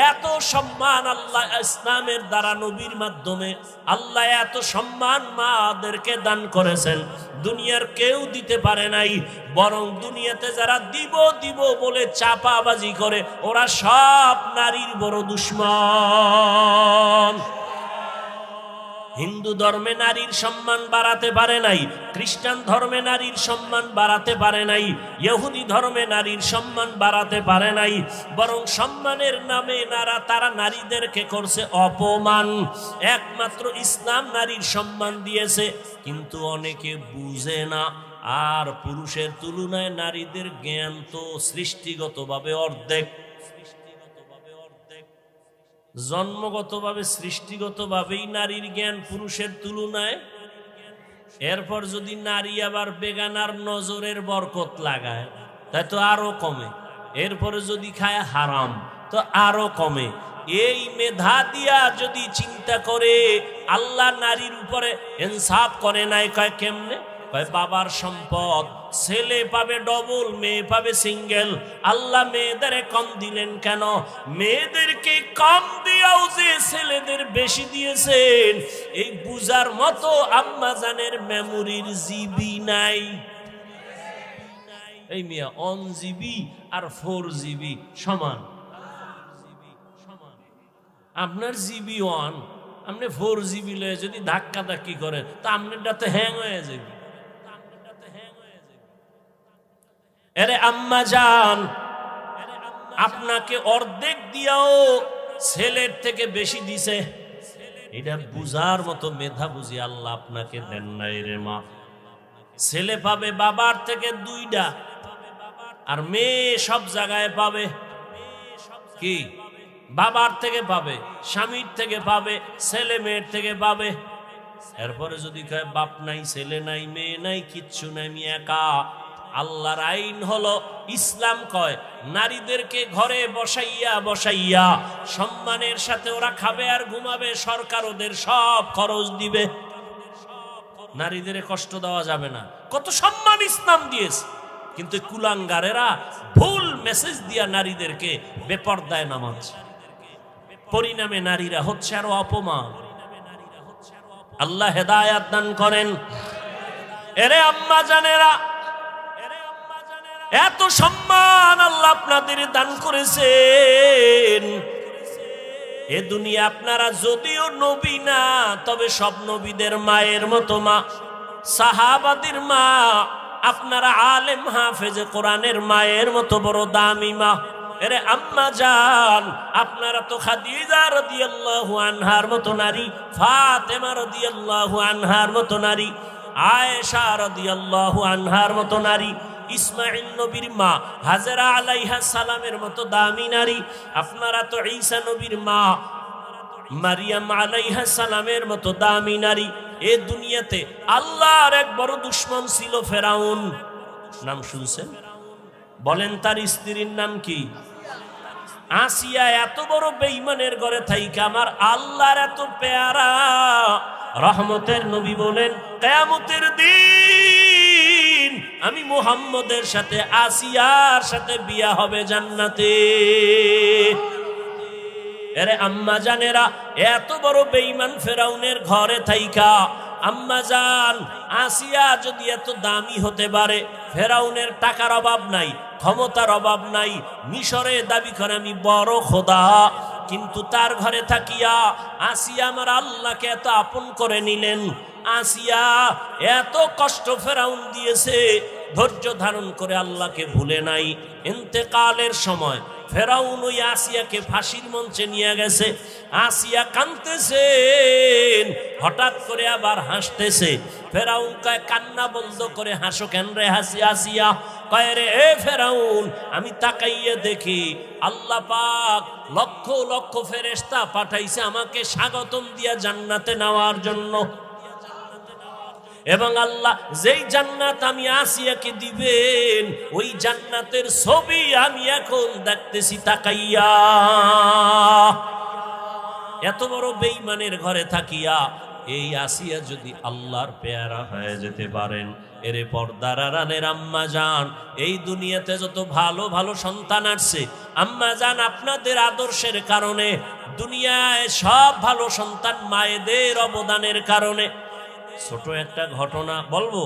এত সম্মান আল্লাহ ইসলামের দ্বারা, নবীর মাধ্যমে আল্লাহ এত সম্মান মাদেরকে দান করেছেন, দুনিয়ার কেউ দিতে পারে নাই। বরং দুনিয়াতে যারা দিব দিব বলে চাপাবাজি করে, ওরা সব নারীর বড় দুশ্মন। হিন্দু ধর্মে নারীর সম্মান বাড়াতে পারে নাই, খ্রিস্টান ধর্মে নারীর সম্মান বাড়াতে পারে নাই, ইহুদি ধর্মে নারীর সম্মান বাড়াতে পারে নাই। বরং সম্মানের নামে তারা নারীদেরকে করছে অপমান। একমাত্র ইসলাম নারীর সম্মান দিয়েছে, কিন্তু অনেকে বুঝে না। আর পুরুষের তুলনায় নারীদের জ্ঞান তো সৃষ্টিগতভাবে অর্ধেক, জন্মগতভাবে সৃষ্টিগতভাবেই নারীর জ্ঞান পুরুষের তুলনায়। এরপর যদি নারী আবার বেগানার নজরের বরকত লাগায়, তাই তো আরো কমে। এরপরে যদি খায় হারাম, তো আরো কমে। এই মেধা দিয়া যদি চিন্তা করে, আল্লাহ নারীর উপরে ইনসাফ করে নাই। কয় কেমনে? কয় বাবার সম্পদ ছেলে পাবে ডবল, মেয়ে পাবে সিঙ্গেল। আল্লাহ মেয়েদেরকে কম দিলেন কেন? মেয়েদেরকে কম দিয়াও যে ছেলেদের বেশি দিয়েছেন, এই বুঝার মতো আম্মা জানের মেমোরির জিবি নাই। এই মিয়া 1 জিবি আর 4 জিবি সমান। আপনার জিবি 1, আপনি 4 জিবি লয়ে যদি ধাক্কা ধাক্কি করেন, তা আপনারটা তো হ্যাং হয়ে যাবে। আরে আম্মা জান, আপনাকে অর্ধেক দিয়াও ছেলের থেকে বেশি দিছে, এটা বুঝার মতো মেধা বুঝি আল্লাহ আপনাকে দেন নাই রে মা। ছেলে পাবে বাবার থেকে 2টা, আর মেয়ে সব জায়গায় পাবে কি? বাবার থেকে পাবে, স্বামীর থেকে পাবে, ছেলে মেয়ের থেকে পাবে। এরপরে যদি কয় বাপ নাই, ছেলে নাই, মেয়ে নাই, কিচ্ছু নাই, আমি একা। আল্লাহর আইন হলো, ইসলাম কয় নারীদেরকে ঘরে বসাইয়া বসাইয়া সম্মানের সাথে ওরা খাবে আর ঘুমাবে, সরকার ওদের সব খরচ দিবে। নারীদের কষ্ট দেওয়া যাবে না। কত সম্মান ইসলাম দিয়েছে, কিন্তু কুলাঙ্গারেরা ভুল মেসেজ দিয়া নারীদেরকে বেপরদায় নামাচ্ছে। পরিণামে নারীরা হচ্ছে আরো অপমান। আল্লাহ হেদায়াত দান করেন। এরে আম্মা জানেরা, এত সম্মান আল্লাহ আপনাদের দান করেছেন। এ দুনিয়া আপনারা যদিও নবী না, তবে সব নবীদের মায়ের মতো মা, সাহাবাদের মা। আপনারা আলেম হাফেজে কোরআনের মায়ের মতো বড় দামি মা। এরে আম্মা জান, আপনারা তো খাদিজা রাদিয়াল্লাহু আনহার মতো নারী, ফাতেমা রাদিয়াল্লাহু আনহার মতো নারী, আয়েশা রাদিয়াল্লাহু আনহার মতো নারী, ইসমাইল নবীর মা হাজেরা আলাইহা সালামের মতো দামি নারী। আপনারা তো ঈসা নবীর মা মারিয়াম আলাইহা সালামের মতো দামি নারী। এ দুনিয়াতে আল্লাহর এক বড় দুশমন ছিল ফেরাউন। নাম শুনছেন? বলেন তার স্ত্রীর নাম কি? আসিয়া। এত বড় বেঈমানের ঘরে থাইকা আমার আল্লাহর এত পেয়ারা রহমতের নবী বলেন, কিয়ামতের দিন আমি মুহাম্মদের সাথে আসিয়ার সাথে বিয়া হবে জান্নাতে। এরে আম্মা জানেরা, এত বড় বেঈমান ফেরাউনের ঘরে থাইকা আম্মা জান আসিয়া যদি এত দামি হতে পারে, ফেরাউনের টাকার অভাব নাই, ক্ষমতার অভাব নাই, মিশরে দাবি করে আমি বড় খোদা, কিন্তু তার ঘরে থাকিয়া আসিয়া আমার আল্লাহকে এত আপন করে নিলেন। আসিয়া এত কষ্ট ফেরাউন দিয়েছে, ধৈর্য ধারণ করে আল্লাহকে ভুলে নাই। ইন্তেকালের সময় ফেরাউন ওই আসিয়াকে ফাঁসির মঞ্চে নিয়ে গেছে। আসিয়া কাঁদতেছেন, হঠাৎ করে আবার হাসতেছে। ফেরাউন কয়, কান্না বন্ধ করে হাসো কেন রে আসিয়া? কয় রে এ ফেরাউন, আমি তাকাইয়ে দেখি আল্লাহ পাক লক্ষ লক্ষ ফেরেশতা পাঠাইছে আমাকে স্বাগতম দিয়া জান্নাতে নেওয়ার জন্য। এবং আল্লাহ যেই জান্নাত আমি আসিয়াকে দিবেন, ওই জান্নাতের ছবি আমি এখন দেখতেছি তাকাইয়া। এত বড় বেঈমানের ঘরে থাকিয়া এই আসিয়া যদি আল্লাহর পেয়ারা হয়ে যেতে পারেন, এরে পর্দার আড়ালের আম্মা জান, এই দুনিয়াতে যত ভালো ভালো সন্তান আসছে আম্মা জান, আপনাদের আদর্শের কারণে দুনিয়ায় সব ভালো সন্তান মায়েদের অবদানের কারণে। ছোট একটা ঘটনা বলবো।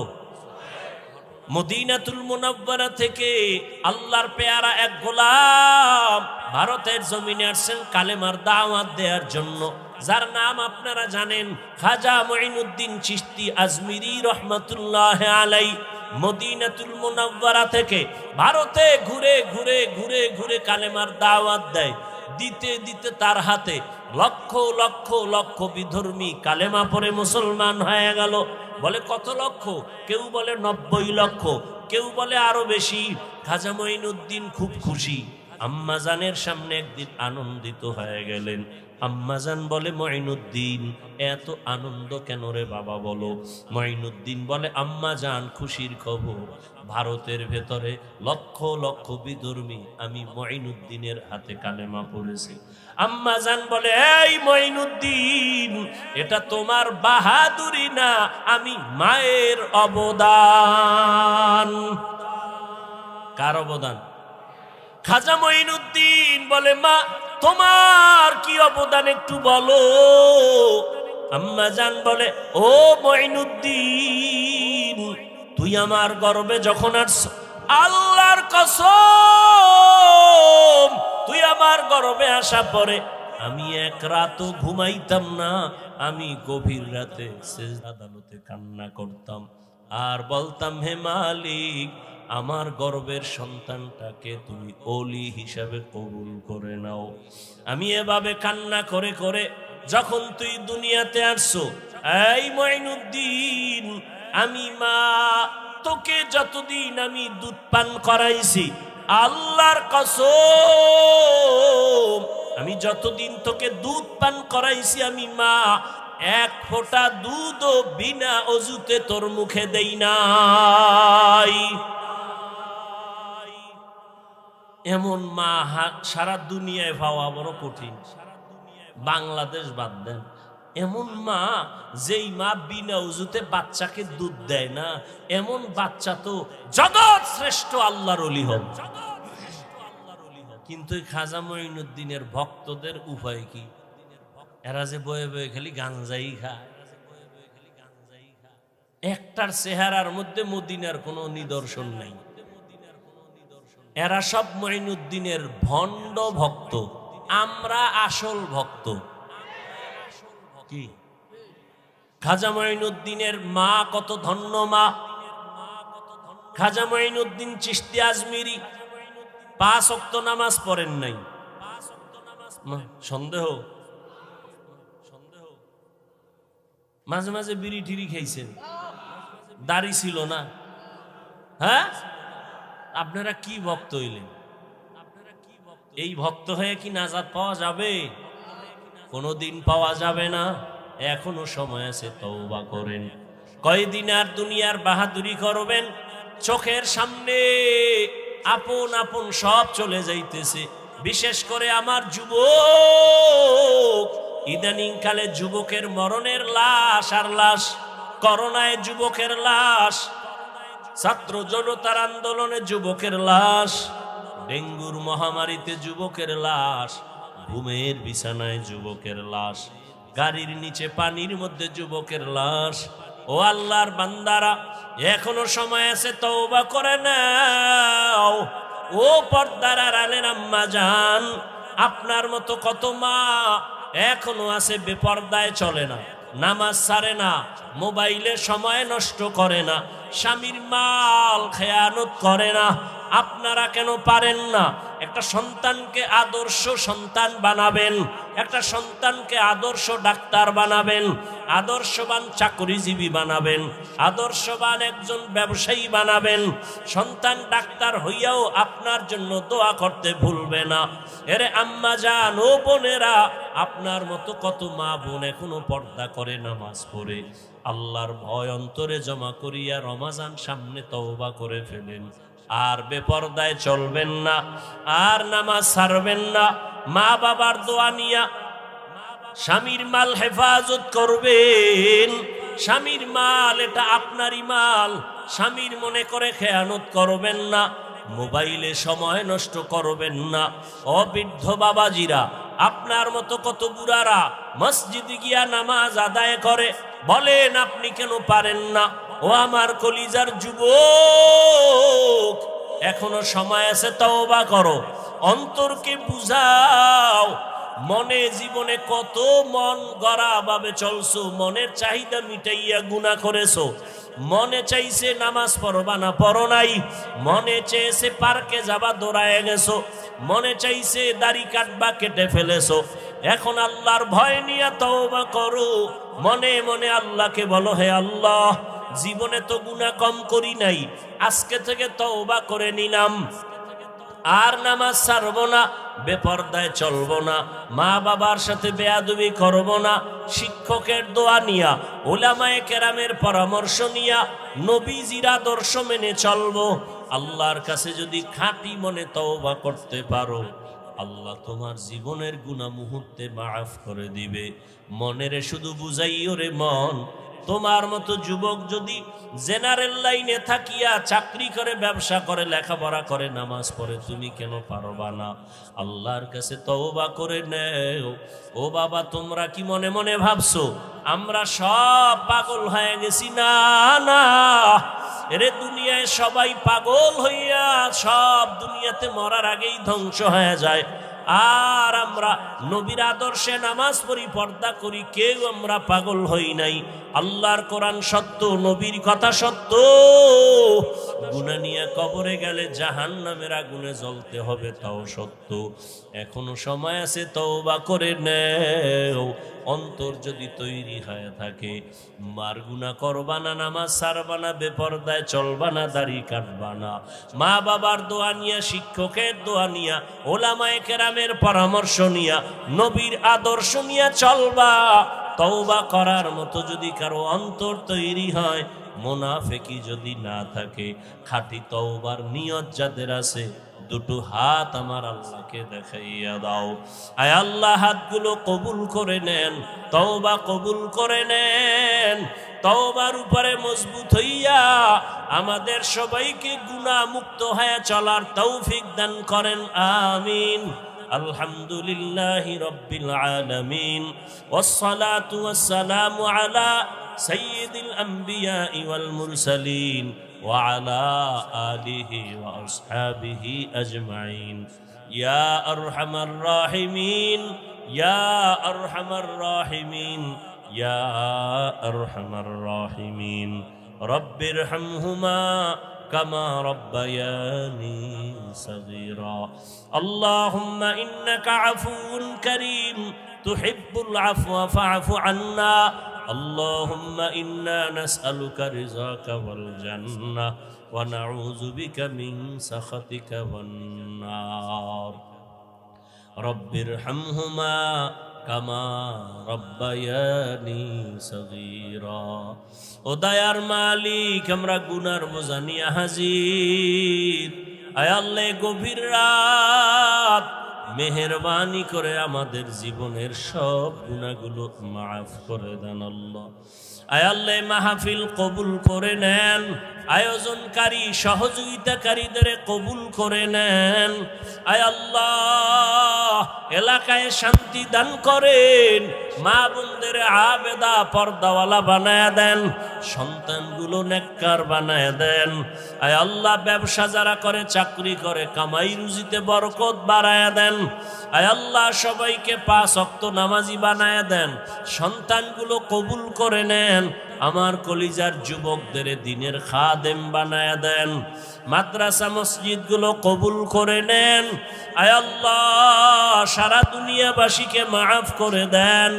মদিনাতুল মুনাওয়ারা থেকে আল্লাহর পেয়ারা এক গোলাম ভারতের জমিনে আসছেন কালেমার দাওয়াত দেওয়ার জন্য, যার নাম আপনারা জানেন, খাজা মুঈনুদ্দিন চিশতি আজমিরি রহমাতুল্লাহ আলাই। মদিনাতুল মুনাওয়ারা থেকে ভারতে ঘুরে ঘুরে ঘুরে ঘুরে কালেমার দাওয়াত দেয়। দিতে দিতে তার হাতে লক্ষ লক্ষ লক্ষ বিধর্মী কালেমা পড়ে মুসলমান হয়ে গেল। বলে কত লক্ষ? কেউ বলে 90 লক্ষ, কেউ বলে আরো বেশি। খাজা মুঈনুদ্দিন খুব খুশি। আম্মাজানের সামনে একদিন আনন্দিত হয়ে গেলেন। আম্মাজান বলে, মুঈনুদ্দিন এত আনন্দ কেন রে বাবা বলো? মুঈনুদ্দিন বলে, আম্মাজান খুশির খবর, ভারতের ভেতরে লক্ষ লক্ষ বিধর্মী আমি মুঈনুদ্দিনের হাতে কালেমা পড়েছি। আম্মাজান বলে, এই মুঈনুদ্দিন, এটা তোমার বাহাদুরি না, আমি মায়ের অবদান। কার অবদান? খাজা মুঈনুদ্দিন বলে, মা তোমার কি অবদান একটু বলো। আম্মাজান বলে, ও মুঈনুদ্দিন, তুই আমার গর্বে যখন আসছ, আল্লাহর কসম, তুই আমার গর্বে আসা পরে আমি এক রাতও ঘুমাইতাম না। আমি গভীর রাতে সেজদা আদালতে কান্না করতাম আর বলতাম, হে মালিক, আমার গর্বের সন্তানটাকে তুমি ওলি হিসাবে কবুল করে নাও। আমি এভাবে কান্না করে করে যখন তুই দুনিয়াতে আসছো, এই মুঈনুদ্দিন, আমি মা তোকে যতদিন আমি দুধ পান করাইছি, আল্লাহর কসম, আমি যতদিন তোকে দুধ পান করাইছি, আমি মা এক ফোঁটা দুধও বিনা অজুতে তোর মুখে দেই নাই। এমন মা সারা দুনিয়ায় পাওয়া বড় কঠিন, বাংলাদেশ বাদ দেন। এমন মা, যেই মা বিনা উজুতে বাচ্চাকে দুধ দেয় না, এমন বাচ্চা তো জগৎ শ্রেষ্ঠ আল্লাহর ওলি হবে। কিন্তু খাজা মুঈনুদ্দিনের ভক্তদের উপায় কি? এরা যে বয়ে বয়ে খালি গাঞ্জাই খায়, একটার চেহারার মধ্যে মদিনার কোনো নিদর্শন নাই। এরা সব মুঈনুদ্দিনের ভণ্ড ভক্ত, আমরা আসল ভক্ত। কি খাজা মুঈনুদ্দিনের মা কত ধন্য মা! খাজা মুঈনুদ্দিন চিশতি আজমিরি 5 ওয়াক্ত নামাজ পড়েন নাই। সন্দেহ? মাঝে মাঝে বিড়ি টিড়ি খেয়েছেন, দাড়ি ছিল না। হ্যাঁ, আপনারা কি ভক্ত হইলেন? এই ভক্ত হয়ে কি নাজাত পাওয়া যাবে? কোনোদিন পাওয়া যাবে না। এখনো সময় আছে, তওবা করেন। কয়দিন আর দুনিয়ার বাহাদুরি করবেন? চোখের সামনে আপন আপন সব চলে যাইতেছে। বিশেষ করে আমার যুবক, ইদানিং কালে যুবকের মরণের লাশ আর লাশ, করোনায় যুবকের লাশ, ছাত্র জনতার আন্দোলনে যুবকের লাশ, ডেঙ্গুর মহামারীতে যুবকের লাশ, ঘুমের বিছানায় যুবকের লাশ, গাড়ির নিচে পানির মধ্যে যুবকের লাশ। ও আল্লাহর বান্দারা, এখনো সময় আছে, তওবা করে নাও। ও পর্দার আড়ালের আম্মা জান, আপনার মতো কত মা এখনো আছে বেপর্দায় চলে না, নামাজ ছাড়ে না, মোবাইলে সময় নষ্ট করে না, স্বামীর মাল খেয়ানত করে না। আপনারা কেন পারেন না? একটা সন্তানকে আদর্শ সন্তান বানাবেন, একটা সন্তানকে আদর্শ ডাক্তার বানাবেন, আদর্শবান চাকরিজীবী বানাবেন, আদর্শবান একজন ব্যবসায়ী বানাবেন। সন্তান ডাক্তার হইয়াও আপনার জন্য দোয়া করতে ভুলবে না। এরে আম্মা জান ও বোনেরা, আপনার মতো কত মা বোন এখনো পর্দা করে, নামাজ পড়ে, আল্লাহর ভয় অন্তরে জমা করিয়া রমাজান সামনে তওবা করে ফেলেন। আর বেপরদায় চলবেন না, আর নামাজ ছাড়বেন না। মা বাবার দোয়া নিয়া স্বামীর মাল হেফাজত করবেন। স্বামীর মাল এটা আপনারই মাল, স্বামীর মনে করে খেয়ানত করবেন না। মোবাইলে সময় নষ্ট করবেন না। অবৃদ্ধ বাবাজিরা, আপনার মতো কত বুড়ারা মসজিদে গিয়া নামাজ আদায় করে, বলেন আপনি কেন পারেন না? ও আমার কলিজার যুবক, এখনো সময় আছে, তওবা করো, অন্তরকে বুঝাও। মনে জীবনে কত মন গড়া ভাবে চলছো, মনের চাহিদা মিটাইয়া গুনাহ করেছো। মনে চাইছে নামাজ পড়বা না, পড়ো নাই। মনে চেয়েছে পার্কে যাবা, দৌড়ায় গেছো। মনে চাইছে দাড়ি কাটবা, কেটে ফেলেছো। এখন আল্লাহর ভয় নিয়ে তওবা করো। মনে মনে আল্লাহকে বলো, হে আল্লাহ, জীবনে তো গুনাহ কম করি নাই, আজকে থেকে তওবা করে নিলাম, আর নামাজ ছাড়বো না, বেপরদায় চলবো না, মা বাবার সাথে বেয়াদবি করবো না। শিক্ষকের দোয়া নিয়া, উলামায়ে কেরামের পরামর্শ নিয়া, নবীজির আদর্শ মেনে চলবো। আল্লাহর কাছে যদি খাঁটি মনে তওবা করতে পারো, আল্লাহ তোমার জীবনের গুনাহ মুহূর্তে মাফ করে দিবে। মনেরে শুধু বুঝাইও রে মন, তোমার মতো যুবক যদি জেনারেল লাইনে থাকিয়া চাকরি করে, ব্যবসা করে, লেখাপড়া করে, নামাজ পড়ে, তুমি কেন পারবা না? আল্লাহর কাছে তওবা করে নেও। ও বাবা, তোমরা কি মনে মনে ভাবছো আমরা সব পাগল হয়ে গেছি? না না, এরে দুনিয়ায় সবাই পাগল হইয়া সব দুনিয়াতে মরার আগেই ধ্বংস হয়ে যায়। আর আমরা নবীর আদর্শে নামাজ পড়ি, পর্দা করি, কেউ আমরা পাগল হই নাই। আল্লাহর কোরআন সত্য, নবীর কথা সত্য। গুনাহ নিয়ে কবরে গেলে জাহান্নামের আগুনে জ্বলতে হবে, তাও সত্য। এখনো সময় আছে, তওবা করে নেও। অন্তর যদি তৈরি হয়ে থাকে, মার গুনাহ করবা না, নামাজ ছাড়বা না, বেপরদায় চলবা না, দাড়ি কাটবা না। মা বাবার দোয়া নিয়া, শিক্ষকের দোয়া নিয়া, ওলামায়ে কেরামের পরামর্শ নিয়া, নবীর আদর্শ নিয়া চলবা। তওবা করার মতো যদি কারো অন্তর তৈরি হয়, মুনাফিকি যদি না থাকে, খাঁটি তওবার নিয়ত যাদের আছে, দুটো হাত আমার আল্লাহকে দেখাইয়া দাও। আয় আল্লাহ, হাতগুলো কবুল করে নেন, তওবা কবুল করে নেন। তওবার উপরে মজবুত হইয়া আমাদের সবাইকে গুনাহ মুক্ত হয়ে চলার তৌফিক দান করেন, আমিন। আলহামদুলিল্লাহি রাব্বিল আলামিন, ওয়াসসালাতু ওয়াসসালামু আলা সাইয়্যিদিল আমবিয়াই ওয়াল মুরসালিন ওয়া আলা আলিহি ওয়া আসহাবিহি আজমাইন। ইয়া আরহামার রাহিমিন, ইয়া আরহামার রাহিমিন, ইয়া আরহামার রাহিমিন। রব্বিরহামহুমা কামা রব্বায়ানি সগীরা। আল্লাহুম্মা ইন্নাকা আফুউন কারীম তুহিব্বুল আফওয়া ফা'ফু আন্না। আল্লাহুম্মা ইন্না নাসআলুকা রিযাকা ওয়াল জান্নাহ ওয়া নাউযু বিকা মিন সাখাতিকা ওয়ান নার। রব্বিরহামহুমা কামা রব্বায়ানি সগীরা। ও দয়ার মালিক, আমরা গুনার বোঝা নিয়ে হাজির। আয় আল্লাহ, গভীর রাত, মেহেরবানি করে আমাদের জীবনের সব গুনাহগুলো মাফ করে দেন আল্লাহ। আয় আল্লাহ, মাহফিল কবুল করে নেন, আয়োজনকারী সহযোগিতাকারীদের কবুল করে নেন। আয় আল্লাহ, এলাকায় শান্তি দান করেন, মা বোনদের আবেদা পর্দাওয়ালা বানায় দেন, সন্তানগুলো নেককার বানায় দেন। আয় আল্লাহ, ব্যবসা যারা করে, চাকরি করে, কামাই রুজিতে বরকত বাড়ায় দেন। আয় আল্লাহ সবাইকে 5 ওয়াক্ত নামাজি বানায়া দেন, সন্তানগুলো কবুল করে নেন, আমার কলিজার যুবকদের দ্বীনের খাদেম বানায়া দেন, মাদ্রাসা মসজিদগুলো কবুল করে নেন। আয় আল্লাহ সারা দুনিয়াবাসীকে মাফ করে দেন।